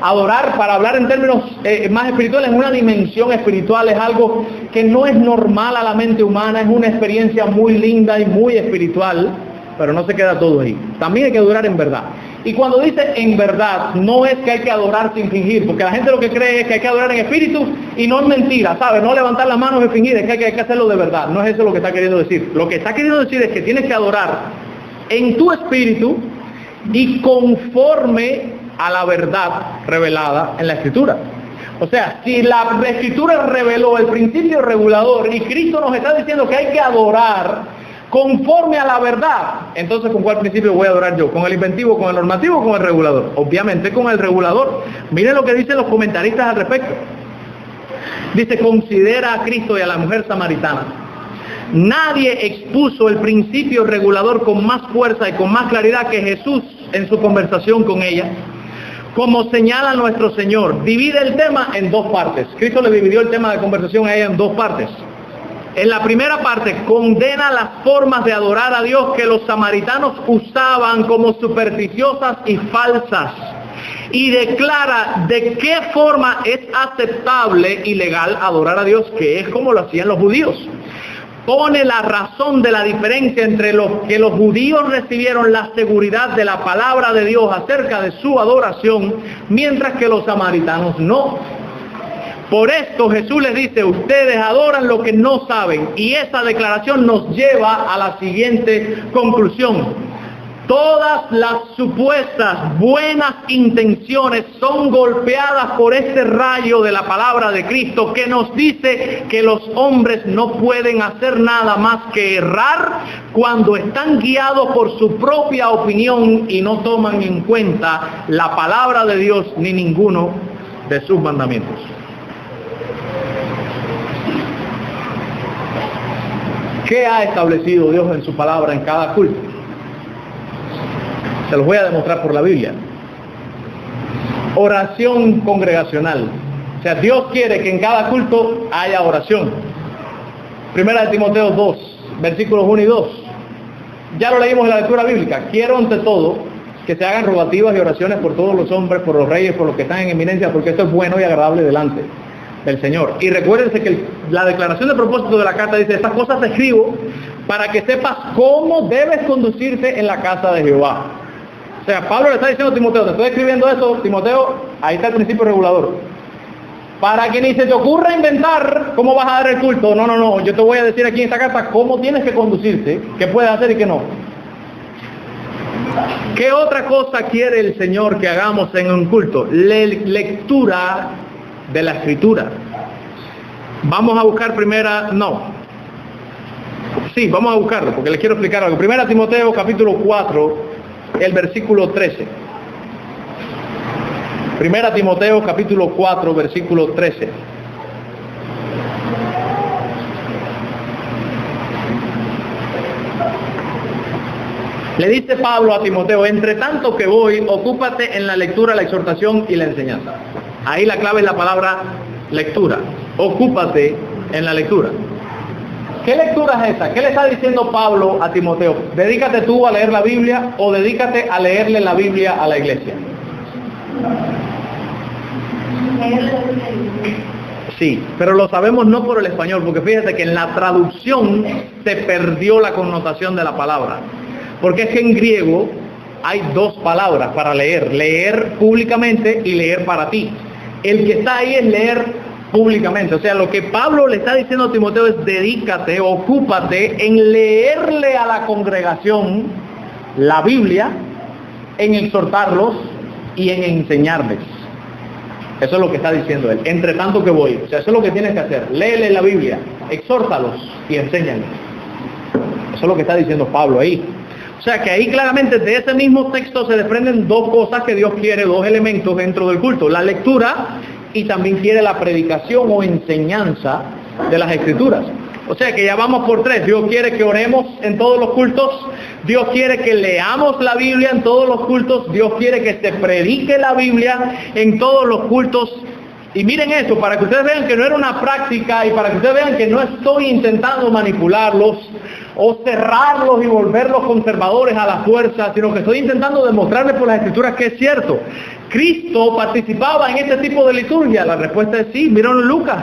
Adorar, para hablar en términos más espirituales, en una dimensión espiritual, es algo que no es normal a la mente humana. Es una experiencia muy linda y muy espiritual, pero no se queda todo ahí. También hay que adorar en verdad. Y cuando dice en verdad, no es que hay que adorar sin fingir, porque la gente lo que cree es que hay que adorar en espíritu y no es mentira, ¿sabes? No levantar las manos y fingir, es que hay que hacerlo de verdad. No es eso lo que está queriendo decir. Lo que está queriendo decir es que tienes que adorar en tu espíritu y conforme a la verdad revelada en la Escritura. O sea, si la Escritura reveló el principio regulador y Cristo nos está diciendo que hay que adorar conforme a la verdad, entonces ¿con cuál principio voy a adorar yo? ¿Con el inventivo, con el normativo o con el regulador? Obviamente con el regulador. Miren lo que dicen los comentaristas al respecto. Dice: considera a Cristo y a la mujer samaritana. Nadie expuso el principio regulador con más fuerza y con más claridad que Jesús en su conversación con ella. Como señala nuestro Señor, divide el tema en dos partes. Cristo le dividió el tema de conversación a ella en dos partes. En la primera parte condena las formas de adorar a Dios que los samaritanos usaban como supersticiosas y falsas, y declara de qué forma es aceptable y legal adorar a Dios, que es como lo hacían los judíos. Pone la razón de la diferencia entre los que los judíos recibieron la seguridad de la palabra de Dios acerca de su adoración, mientras que los samaritanos no. Por esto Jesús les dice: ustedes adoran lo que no saben. Y esa declaración nos lleva a la siguiente conclusión: todas las supuestas buenas intenciones son golpeadas por este rayo de la palabra de Cristo, que nos dice que los hombres no pueden hacer nada más que errar cuando están guiados por su propia opinión y no toman en cuenta la palabra de Dios ni ninguno de sus mandamientos. ¿Qué ha establecido Dios en su palabra en cada culto? Se los voy a demostrar por la Biblia. Oración congregacional. O sea, Dios quiere que en cada culto haya oración. Primera de Timoteo 2, versículos 1 y 2. Ya lo leímos en la lectura bíblica. Quiero ante todo que se hagan rogativas y oraciones por todos los hombres, por los reyes, por los que están en eminencia, porque esto es bueno y agradable delante del Señor. Y recuérdense que la declaración de propósito de la carta dice: estas cosas te escribo para que sepas cómo debes conducirte en la casa de Jehová. O sea, Pablo le está diciendo a Timoteo: te estoy escribiendo esto, Timoteo, ahí está el principio regulador. Para que ni se te ocurra inventar cómo vas a dar el culto. No, yo te voy a decir aquí en esta carta cómo tienes que conducirte, qué puedes hacer y qué no. ¿Qué otra cosa quiere el Señor que hagamos en un culto? Lectura de la Escritura. Vamos a buscar vamos a buscarlo, porque les quiero explicar algo. Primera Timoteo capítulo 4, el versículo 13. Primera Timoteo capítulo 4, versículo 13. Le dice Pablo a Timoteo: entre tanto que voy, ocúpate en la lectura, la exhortación y la enseñanza. Ahí la clave es la palabra lectura. Ocúpate en la lectura. ¿Qué lectura es esa? ¿Qué le está diciendo Pablo a Timoteo? ¿Dedícate tú a leer la Biblia o dedícate a leerle la Biblia a la iglesia? Sí, pero lo sabemos no por el español, porque fíjate que en la traducción se perdió la connotación de la palabra. Porque es que en griego hay dos palabras para leer: leer públicamente y leer para ti. El que está ahí es leer públicamente. O sea, lo que Pablo le está diciendo a Timoteo es dedícate, ocúpate en leerle a la congregación la Biblia, en exhortarlos y en enseñarles. Eso es lo que está diciendo él. Entre tanto que voy. O sea, eso es lo que tienes que hacer. Léele la Biblia, exhórtalos y enséñales. Eso es lo que está diciendo Pablo ahí. O sea, que ahí claramente de ese mismo texto se desprenden dos cosas que Dios quiere, dos elementos dentro del culto. La lectura y también quiere la predicación o enseñanza de las Escrituras. O sea que ya vamos por tres. Dios quiere que oremos en todos los cultos. Dios quiere que leamos la Biblia en todos los cultos. Dios quiere que se predique la Biblia en todos los cultos. Y miren eso, para que ustedes vean que no era una práctica y para que ustedes vean que no estoy intentando manipularlos o cerrarlos y volverlos conservadores a la fuerza, sino que estoy intentando demostrarles por las Escrituras que es cierto. ¿Cristo participaba en este tipo de liturgia? La respuesta es sí. Miren Lucas.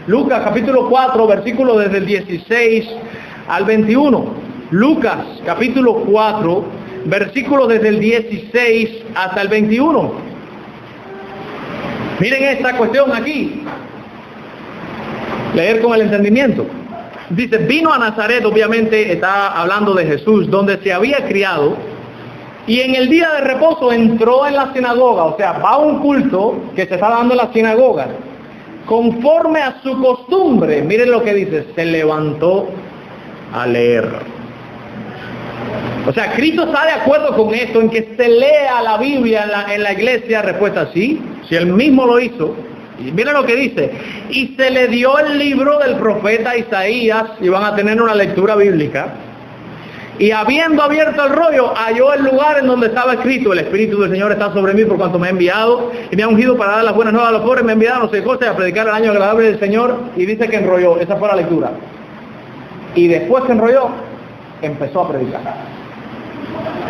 Lucas capítulo 4, versículos desde el 16 al 21. Lucas capítulo 4, versículos desde el 16 hasta el 21. Miren esta cuestión aquí. Leer con el entendimiento. Dice, vino a Nazaret, obviamente está hablando de Jesús, donde se había criado, y en el día de reposo entró en la sinagoga, o sea, va a un culto que se está dando en la sinagoga. Conforme a su costumbre, miren lo que dice, se levantó a leer. O sea, Cristo está de acuerdo con esto, en que se lea la Biblia en la iglesia. Respuesta sí, si él mismo lo hizo. Y miren lo que dice, y se le dio el libro del profeta Isaías, y van a tener una lectura bíblica. Y habiendo abierto el rollo, halló el lugar en donde estaba escrito, el Espíritu del Señor está sobre mí por cuanto me ha enviado y me ha ungido para dar las buenas nuevas a los pobres, me ha enviado no sé qué cosa, a predicar el año agradable del Señor. Y dice que enrolló, esa fue la lectura. Y después que enrolló, empezó a predicar.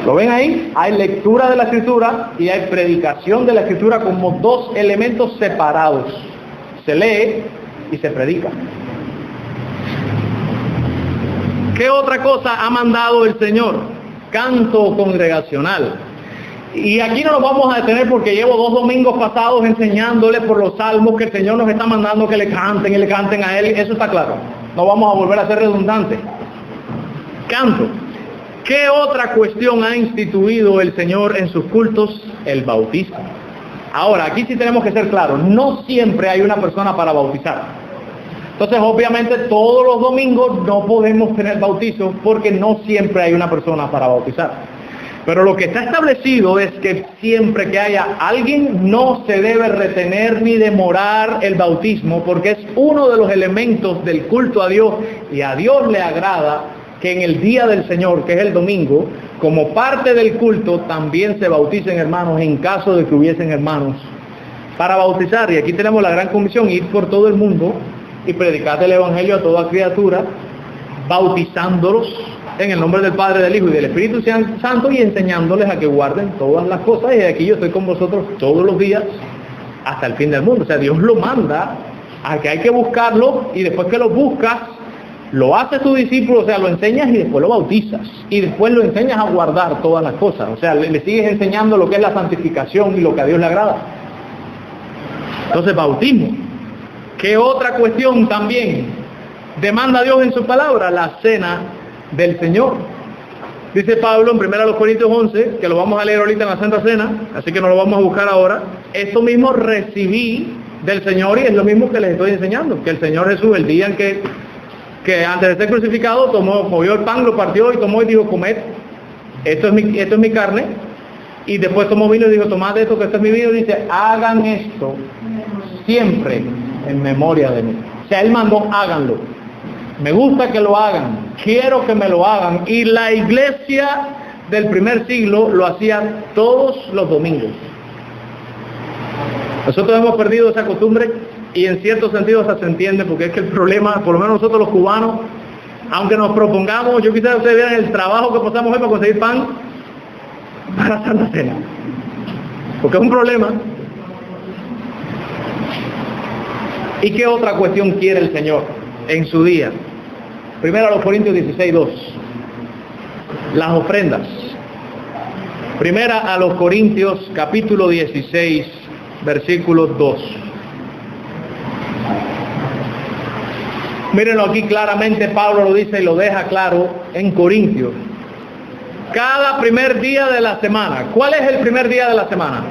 ¿Lo ven ahí? Hay lectura de la Escritura y hay predicación de la Escritura como dos elementos separados. Se lee y se predica. ¿Qué otra cosa ha mandado el Señor? Canto congregacional. Y aquí no nos vamos a detener porque llevo 2 domingos pasados enseñándoles por los salmos que el Señor nos está mandando que le canten y le canten a Él. Eso está claro. No vamos a volver a ser redundantes. Canto. ¿Qué otra cuestión ha instituido el Señor en sus cultos? El bautismo. Ahora, aquí sí tenemos que ser claros. No siempre hay una persona para bautizar. Entonces, obviamente, todos los domingos no podemos tener bautizo porque no siempre hay una persona para bautizar. Pero lo que está establecido es que siempre que haya alguien, no se debe retener ni demorar el bautismo porque es uno de los elementos del culto a Dios y a Dios le agrada que en el día del Señor, que es el domingo, como parte del culto, también se bauticen hermanos en caso de que hubiesen hermanos para bautizar. Y aquí tenemos la gran comisión, ir por todo el mundo y predicar el Evangelio a toda criatura, bautizándolos en el nombre del Padre, del Hijo y del Espíritu Santo y enseñándoles a que guarden todas las cosas. Y aquí yo estoy con vosotros todos los días hasta el fin del mundo. O sea, Dios lo manda a que hay que buscarlo y después que lo buscas, lo hace tu discípulo, o sea, lo enseñas y después lo bautizas. Y después lo enseñas a guardar todas las cosas. O sea, le sigues enseñando lo que es la santificación y lo que a Dios le agrada. Entonces, bautismo. ¿Qué otra cuestión también demanda Dios en su palabra? La cena del Señor. Dice Pablo en 1 Corintios 11, que lo vamos a leer ahorita en la Santa Cena, así que no lo vamos a buscar ahora. Esto mismo recibí del Señor y es lo mismo que les estoy enseñando, que el Señor Jesús, el día en que antes de ser crucificado, cogió el pan, lo partió y tomó y dijo, comed, esto es mi carne. Y después tomó vino y dijo, tomad de esto, que esto es mi vino. Y dice, hagan esto siempre en memoria de mí. O sea, Él mandó, háganlo. Me gusta que lo hagan, quiero que me lo hagan. Y la iglesia del primer siglo lo hacía todos los domingos. Nosotros hemos perdido esa costumbre y en cierto sentido se entiende, porque es que el problema, por lo menos nosotros los cubanos, aunque nos propongamos, yo quisiera que ustedes vieran el trabajo que pasamos hoy para conseguir pan para Santa Cena, porque es un problema. ¿Y qué otra cuestión quiere el Señor en su día? Primero a los Corintios 16:2. Las ofrendas. Primera a los Corintios capítulo 16, versículo 2. Mírenlo aquí claramente, Pablo lo dice y lo deja claro en Corintios. Cada primer día de la semana. ¿Cuál es el primer día de la semana?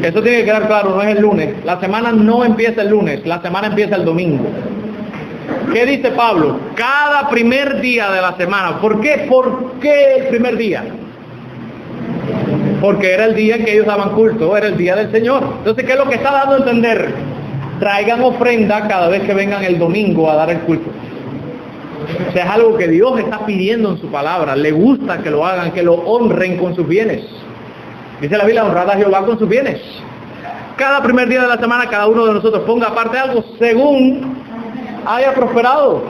Eso tiene que quedar claro, no es el lunes. La semana no empieza el lunes, la semana empieza el domingo. ¿Qué dice Pablo? Cada primer día de la semana. ¿Por qué? ¿Por qué el primer día? Porque era el día en que ellos daban culto, era el día del Señor. Entonces, ¿qué es lo que está dando a entender? Traigan ofrenda cada vez que vengan el domingo a dar el culto. O sea, es algo que Dios está pidiendo en su palabra. Le gusta que lo hagan, que lo honren con sus bienes. Dice la Biblia, honrad a Jehová con sus bienes. Cada primer día de la semana, cada uno de nosotros ponga aparte algo según haya prosperado.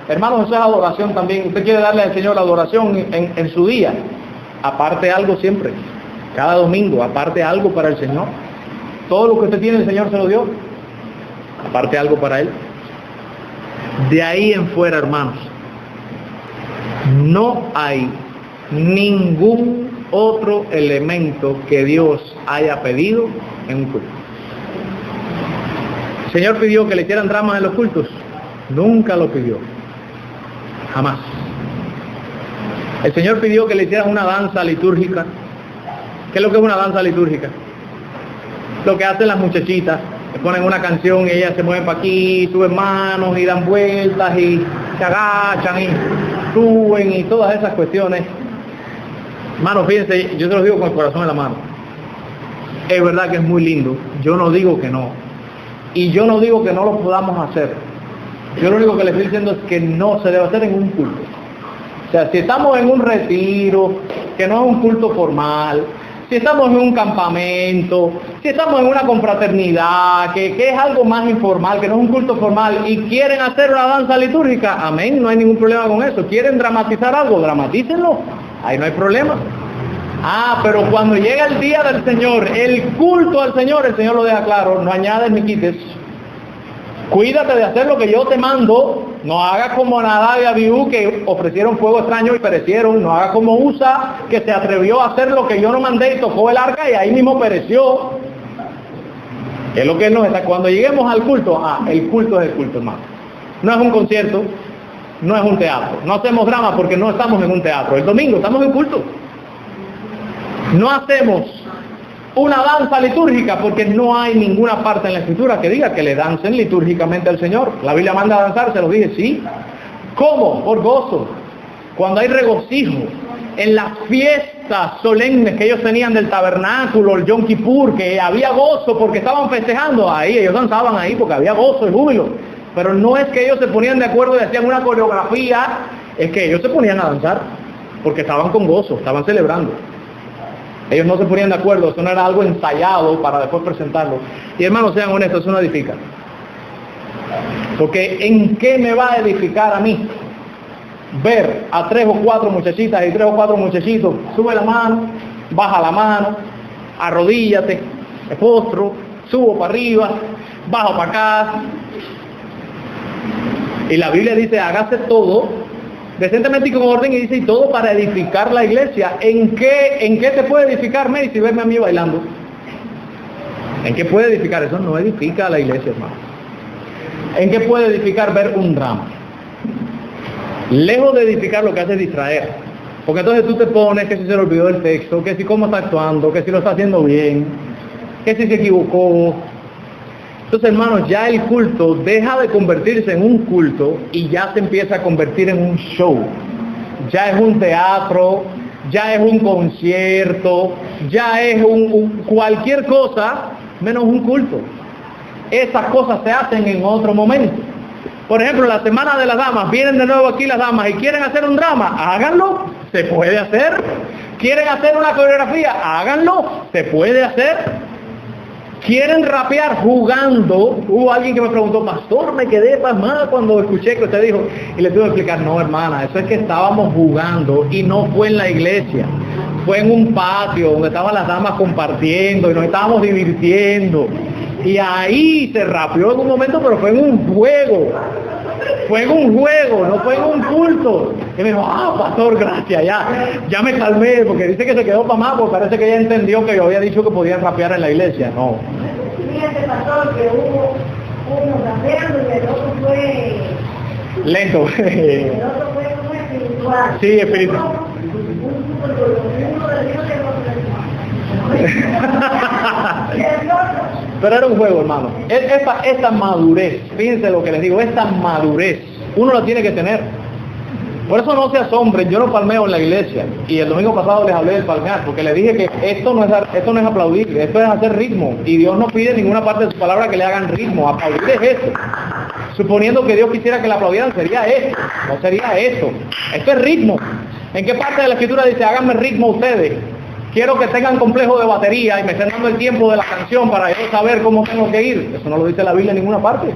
Hermanos, eso es adoración también. Usted quiere darle al Señor la adoración en su día. Aparte algo siempre. Cada domingo, aparte algo para el Señor. Todo lo que usted tiene, el Señor se lo dio. Aparte algo para Él. De ahí en fuera, hermanos, no hay ningún otro elemento que Dios haya pedido en un culto. ¿El Señor pidió que le hicieran dramas en los cultos? Nunca lo pidió. Jamás. ¿El Señor pidió que le hicieran una danza litúrgica? ¿Qué es lo que es una danza litúrgica? Lo que hacen las muchachitas. Le ponen una canción y ellas se mueven para aquí, suben manos y dan vueltas y se agachan y suben y todas esas cuestiones. Hermanos, fíjense, yo se los digo con el corazón en la mano. Es verdad que es muy lindo. Yo no digo que no. Y yo no digo que no lo podamos hacer. Yo lo único que les estoy diciendo es que no se debe hacer en un culto. O sea, si estamos en un retiro, que no es un culto formal, si estamos en un campamento, si estamos en una confraternidad, que es algo más informal, que no es un culto formal, y quieren hacer una danza litúrgica, amén, no hay ningún problema con eso. ¿Quieren dramatizar algo? Dramatícenlo, ahí no hay problema. Pero cuando llega el día del Señor, el culto al Señor, el Señor lo deja claro, no añades ni quites. Cuídate de hacer lo que yo te mando. No hagas como Nadab y Abiú, que ofrecieron fuego extraño y perecieron. No hagas como Usa, que se atrevió a hacer lo que yo no mandé y tocó el arca y ahí mismo pereció. Es lo que Él nos está. Cuando lleguemos al culto, el culto es el culto, hermano. No es un concierto, no es un teatro. No hacemos drama porque no estamos en un teatro. El domingo estamos en culto. No hacemos una danza litúrgica porque no hay ninguna parte en la Escritura que diga que le dancen litúrgicamente al Señor. La Biblia manda a danzar, se lo dije, sí. ¿Cómo? Por gozo. Cuando hay regocijo. En las fiestas solemnes que ellos tenían del tabernáculo, el Yom Kippur, que había gozo porque estaban festejando, ahí ellos danzaban ahí porque había gozo y júbilo. Pero no es que ellos se ponían de acuerdo y hacían una coreografía, es que ellos se ponían a danzar porque estaban con gozo, estaban celebrando. Ellos no se ponían de acuerdo, eso no era algo ensayado para después presentarlo. Y hermanos, sean honestos, eso no edifica. Porque ¿en qué me va a edificar a mí? Ver a 3 o 4 muchachitas y 3 o 4 muchachitos, sube la mano, baja la mano, arrodíllate, me postro, subo para arriba, bajo para acá. Y la Biblia dice, hágase todo decentemente y con orden, y dice, y todo para edificar la iglesia. ¿En qué te puede edificar, Mary, si verme a mí bailando? ¿En qué puede edificar? Eso no edifica a la iglesia, hermano. ¿En qué puede edificar ver un drama? Lejos de edificar, lo que hace es distraer. Porque entonces tú te pones que si se le olvidó el texto, que si cómo está actuando, que si lo está haciendo bien, que si se equivocó. Entonces, hermanos, ya el culto deja de convertirse en un culto y ya se empieza a convertir en un show. Ya es un teatro, ya es un concierto, ya es cualquier cosa menos un culto. Esas cosas se hacen en otro momento. Por ejemplo, la semana de las damas, vienen de nuevo aquí las damas y quieren hacer un drama, háganlo, se puede hacer. Quieren hacer una coreografía, háganlo, se puede hacer. Quieren rapear jugando. Hubo alguien que me preguntó, pastor, me quedé pasmada cuando escuché que usted dijo, y le tuve que explicar, no, hermana, eso es que estábamos jugando y no fue en la iglesia, fue en un patio donde estaban las damas compartiendo y nos estábamos divirtiendo, y ahí se rapeó en un momento, pero fue en un juego. Fue en un juego, no fue en un culto. Y me dijo, pastor, gracias, ya me calmé, porque dice que se quedó para más, porque parece que ella entendió que yo había dicho que podían rapear en la iglesia. No. Fíjate, pastor, que hubo uno rapeando y el otro fue Lento. Sí, espiritual. Pero era un juego, hermano. Esta madurez, fíjense lo que les digo, esta madurez, uno la tiene que tener. Por eso no se asombren, yo no palmeo en la iglesia. Y el domingo pasado les hablé del palmear, porque les dije que esto no es aplaudir, esto es hacer ritmo. Y Dios no pide en ninguna parte de su palabra que le hagan ritmo. Aplaudir es esto. Suponiendo que Dios quisiera que le aplaudieran, sería esto, no sería esto. Esto es ritmo. ¿En qué parte de la escritura dice, háganme ritmo ustedes? Quiero que tengan complejo de batería y me estén dando el tiempo de la canción para yo saber cómo tengo que ir? Eso no lo dice la Biblia en ninguna parte.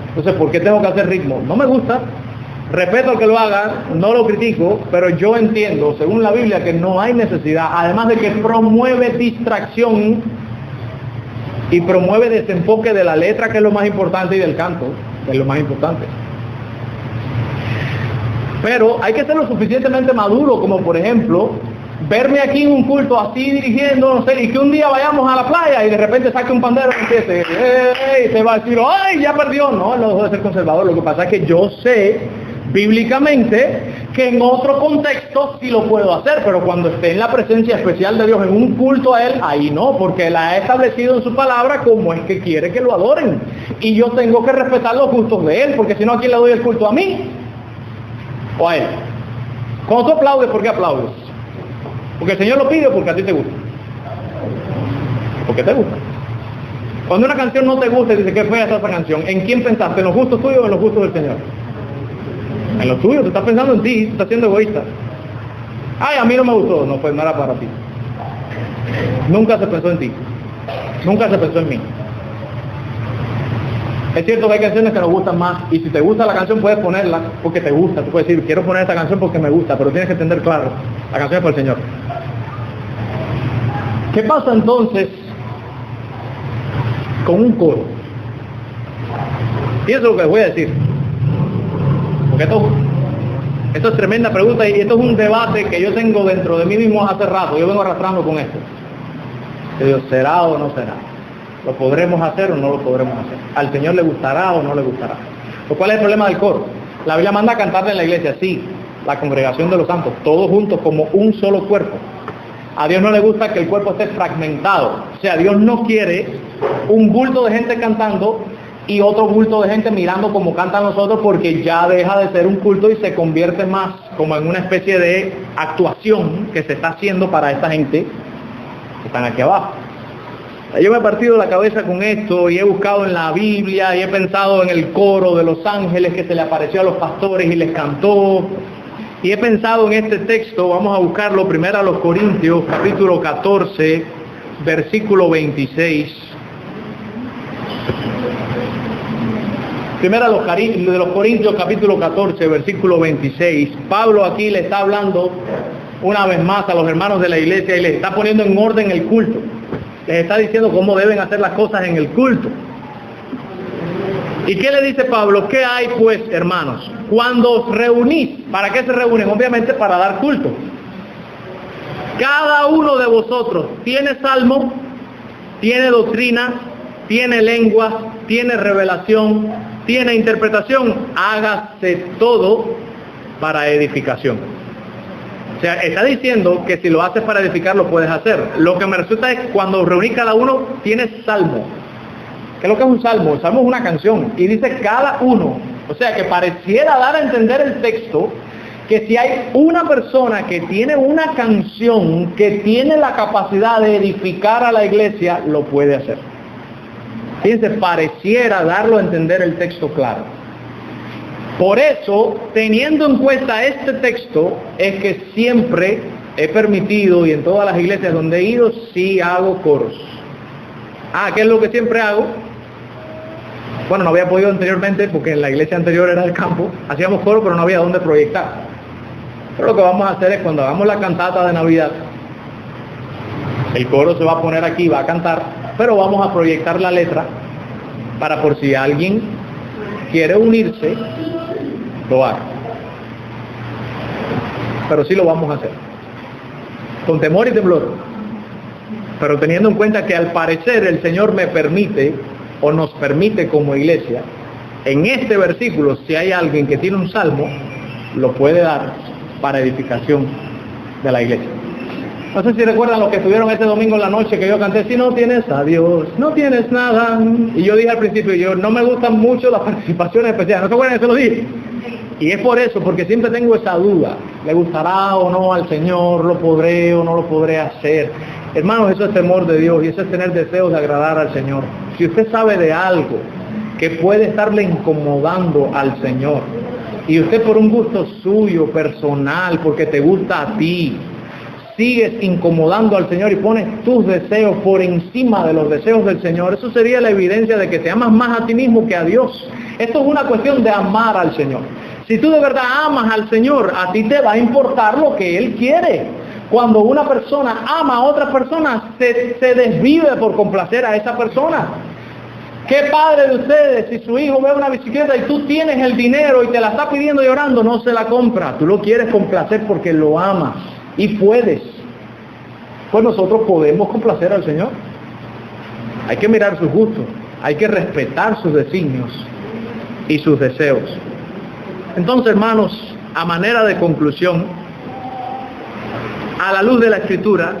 Entonces, ¿por qué tengo que hacer ritmo? No me gusta. Respeto al que lo haga, no lo critico, pero yo entiendo, según la Biblia, que no hay necesidad, además de que promueve distracción y promueve desenfoque de la letra, que es lo más importante, y del canto, que es lo más importante. Pero hay que ser lo suficientemente maduro, como por ejemplo, verme aquí en un culto así dirigiendo, no sé, y que un día vayamos a la playa y de repente saque un pandero y empiece, ¡ey! Se va a decir, ¡ay, ya perdió! No, no debe ser conservador. Lo que pasa es que yo sé bíblicamente que en otro contexto sí lo puedo hacer, pero cuando esté en la presencia especial de Dios, en un culto a Él, ahí no, porque Él ha establecido en su palabra cómo es que quiere que lo adoren. Y yo tengo que respetar los gustos de Él, porque si no, ¿a quién le doy el culto? ¿A mí o a Él? Cuando tú aplaudes, ¿por qué aplaudes? Porque el Señor lo pide o porque a ti te gusta. Porque te gusta. Cuando una canción no te gusta y dice, qué fea está esa canción, ¿en quién pensaste? ¿En los gustos tuyos o en los gustos del Señor? En los tuyos, tú estás pensando en ti, tú estás siendo egoísta. Ay, a mí no me gustó. No, pues no era para ti. Nunca se pensó en ti. Nunca se pensó en mí. Es cierto que hay canciones que nos gustan más, y si te gusta la canción puedes ponerla porque te gusta. Tú puedes decir, quiero poner esta canción porque me gusta, pero tienes que entender claro, la canción es por el Señor. ¿Qué pasa entonces con un coro? Y eso es lo que les voy a decir. Porque esto es tremenda pregunta, y esto es un debate que yo tengo dentro de mí mismo hace rato. Yo vengo arrastrando con esto. Yo digo, ¿será o no será? ¿Lo podremos hacer o no lo podremos hacer? ¿Al Señor le gustará o no le gustará? ¿Cuál es el problema del coro? La Biblia manda a cantarle en la iglesia, sí, la congregación de los santos, todos juntos como un solo cuerpo. A Dios no le gusta que el cuerpo esté fragmentado. O sea, Dios no quiere un bulto de gente cantando y otro bulto de gente mirando como cantan los otros, porque ya deja de ser un culto y se convierte más como en una especie de actuación que se está haciendo para esta gente que están aquí abajo. Yo me he partido la cabeza con esto y he buscado en la Biblia y he pensado en el coro de los ángeles que se le apareció a los pastores y les cantó. Y he pensado en este texto, vamos a buscarlo primero a los Corintios, capítulo 14, versículo 26. Primero a los Corintios, capítulo 14, versículo 26. Pablo aquí le está hablando una vez más a los hermanos de la iglesia y les está poniendo en orden el culto. Les está diciendo cómo deben hacer las cosas en el culto. ¿Y qué le dice Pablo? ¿Qué hay pues, hermanos? Cuando os reunís, ¿para qué se reúnen? Obviamente para dar culto. Cada uno de vosotros tiene salmo, tiene doctrina, tiene lengua, tiene revelación, tiene interpretación. Hágase todo para edificación. O sea, está diciendo que si lo haces para edificar, lo puedes hacer. Lo que me resulta es cuando reunís cada uno, tiene salmo. ¿Qué es lo que es un salmo? El salmo es una canción. Y dice cada uno. O sea, que pareciera dar a entender el texto que si hay una persona que tiene una canción que tiene la capacidad de edificar a la iglesia, lo puede hacer. Fíjense, pareciera darlo a entender el texto claro. Por eso, teniendo en cuenta este texto, es que siempre he permitido, y en todas las iglesias donde he ido, sí hago coros. ¿Qué es lo que siempre hago? Bueno, no había podido anteriormente, porque en la iglesia anterior era el campo, hacíamos coro, pero no había dónde proyectar. Pero lo que vamos a hacer es, cuando hagamos la cantata de Navidad, el coro se va a poner aquí, va a cantar, pero vamos a proyectar la letra, para por si alguien quiere unirse, lo haga. Pero sí lo vamos a hacer, con temor y temblor, pero teniendo en cuenta que al parecer el Señor me permite, o nos permite como iglesia, En este versículo, si hay alguien que tiene un salmo, lo puede dar para edificación de la iglesia. No sé si recuerdan los que estuvieron este domingo en la noche que yo canté, si no tienes a Dios, no tienes nada. Y yo dije al principio, yo no me gustan mucho las participaciones especiales. ¿No se acuerdan que se lo dije? Y es por eso, porque siempre tengo esa duda. ¿Le gustará o no al Señor? ¿Lo podré o no lo podré hacer? Hermanos, eso es temor de Dios y eso es tener deseos de agradar al Señor. Si usted sabe de algo que puede estarle incomodando al Señor, y usted por un gusto suyo, personal, porque te gusta a ti, sigues incomodando al Señor y pones tus deseos por encima de los deseos del Señor, eso sería la evidencia de que te amas más a ti mismo que a Dios. Esto es una cuestión de amar al Señor. Si tú de verdad amas al Señor, a ti te va a importar lo que Él quiere. Cuando una persona ama a otra persona, se desvive por complacer a esa persona. ¿Qué padre de ustedes, si su hijo ve una bicicleta y tú tienes el dinero y te la está pidiendo llorando, no se la compra? Tú lo quieres complacer porque lo amas y puedes. Pues nosotros podemos complacer al Señor. Hay que mirar sus gustos, hay que respetar sus designios y sus deseos. Entonces, hermanos, a manera de conclusión, a la luz de la Escritura,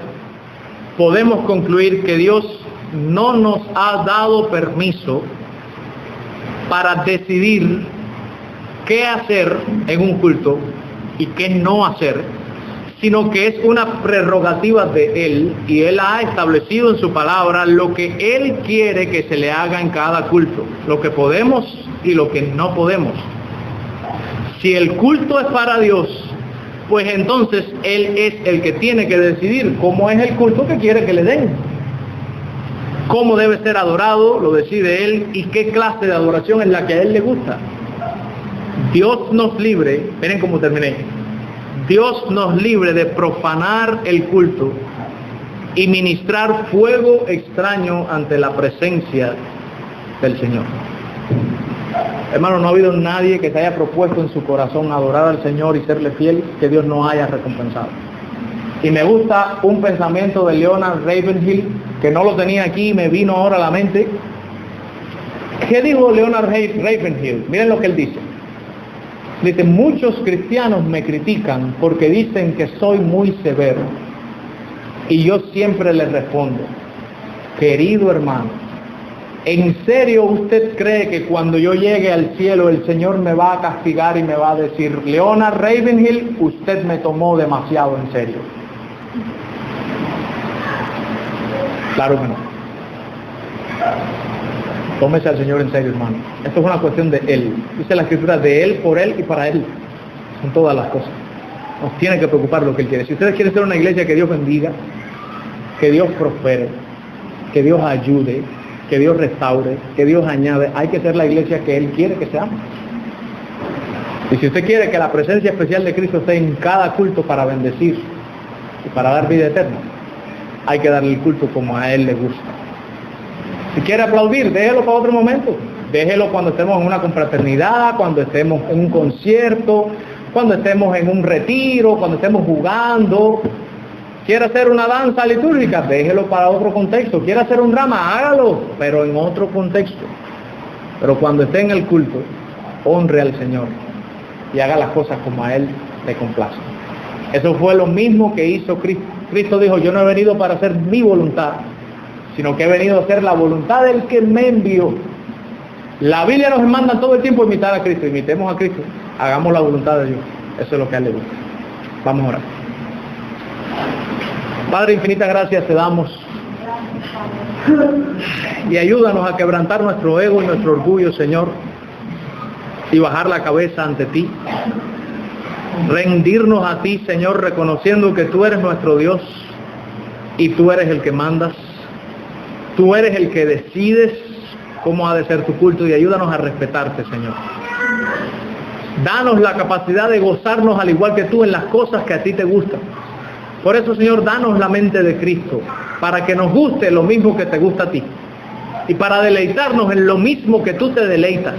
podemos concluir que Dios no nos ha dado permiso para decidir qué hacer en un culto y qué no hacer, sino que es una prerrogativa de Él, y Él ha establecido en su palabra lo que Él quiere que se le haga en cada culto, lo que podemos y lo que no podemos. Si el culto es para Dios, pues entonces Él es el que tiene que decidir cómo es el culto que quiere que le den. Cómo debe ser adorado, lo decide Él, y qué clase de adoración es la que a Él le gusta. Dios nos libre, miren cómo terminé, Dios nos libre de profanar el culto y ministrar fuego extraño ante la presencia del Señor. Hermano, no ha habido nadie que se haya propuesto en su corazón adorar al Señor y serle fiel que Dios no haya recompensado. Y me gusta un pensamiento de Leonard Ravenhill, que no lo tenía aquí y me vino ahora a la mente. ¿Qué dijo Leonard Ravenhill? Miren lo que él dice. Dice, muchos cristianos me critican porque dicen que soy muy severo. Y yo siempre les respondo, querido hermano, ¿en serio usted cree que cuando yo llegue al cielo el Señor me va a castigar y me va a decir, Leonard Ravenhill, usted me tomó demasiado en serio? Claro que no. Tómese al Señor en serio, hermano. Esto es una cuestión de Él. Dice la Escritura, de Él, por Él y para Él. Son todas las cosas. Nos tiene que preocupar lo que Él quiere. Si ustedes quieren ser una iglesia que Dios bendiga, que Dios prospere, que Dios ayude, que Dios restaure, que Dios añade, hay que ser la iglesia que Él quiere que seamos. Y si usted quiere que la presencia especial de Cristo esté en cada culto para bendecir y para dar vida eterna, hay que darle el culto como a Él le gusta. Si quiere aplaudir, déjelo para otro momento. Déjelo cuando estemos en una confraternidad, cuando estemos en un concierto, cuando estemos en un retiro, cuando estemos jugando. Quiere hacer una danza litúrgica, déjelo para otro contexto. Quiere hacer un drama, hágalo, pero en otro contexto. Pero cuando esté en el culto, honre al Señor y haga las cosas como a Él le complace. Eso fue lo mismo que hizo Cristo. Cristo dijo, yo no he venido para hacer mi voluntad, sino que he venido a hacer la voluntad del que me envió. La Biblia nos manda todo el tiempo a imitar a Cristo. Imitemos a Cristo, hagamos la voluntad de Dios. Eso es lo que a Él le gusta. Vamos a orar. Padre, infinitas gracias te damos. Y ayúdanos a quebrantar nuestro ego y nuestro orgullo, Señor, y bajar la cabeza ante ti. Rendirnos a ti, Señor, reconociendo que tú eres nuestro Dios y tú eres el que mandas. Tú eres el que decides cómo ha de ser tu culto, y ayúdanos a respetarte, Señor. Danos la capacidad de gozarnos al igual que tú en las cosas que a ti te gustan. Por eso, Señor, danos la mente de Cristo, para que nos guste lo mismo que te gusta a ti, y para deleitarnos en lo mismo que tú te deleitas.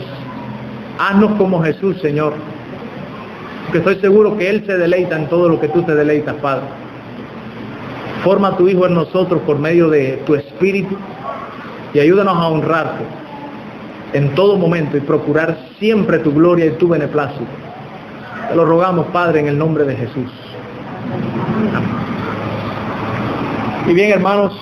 Haznos como Jesús, Señor, porque estoy seguro que Él se deleita en todo lo que tú te deleitas, Padre. Forma a tu Hijo en nosotros por medio de tu Espíritu, y ayúdanos a honrarte en todo momento y procurar siempre tu gloria y tu beneplácito. Te lo rogamos, Padre, en el nombre de Jesús. Amén. Y bien, hermanos,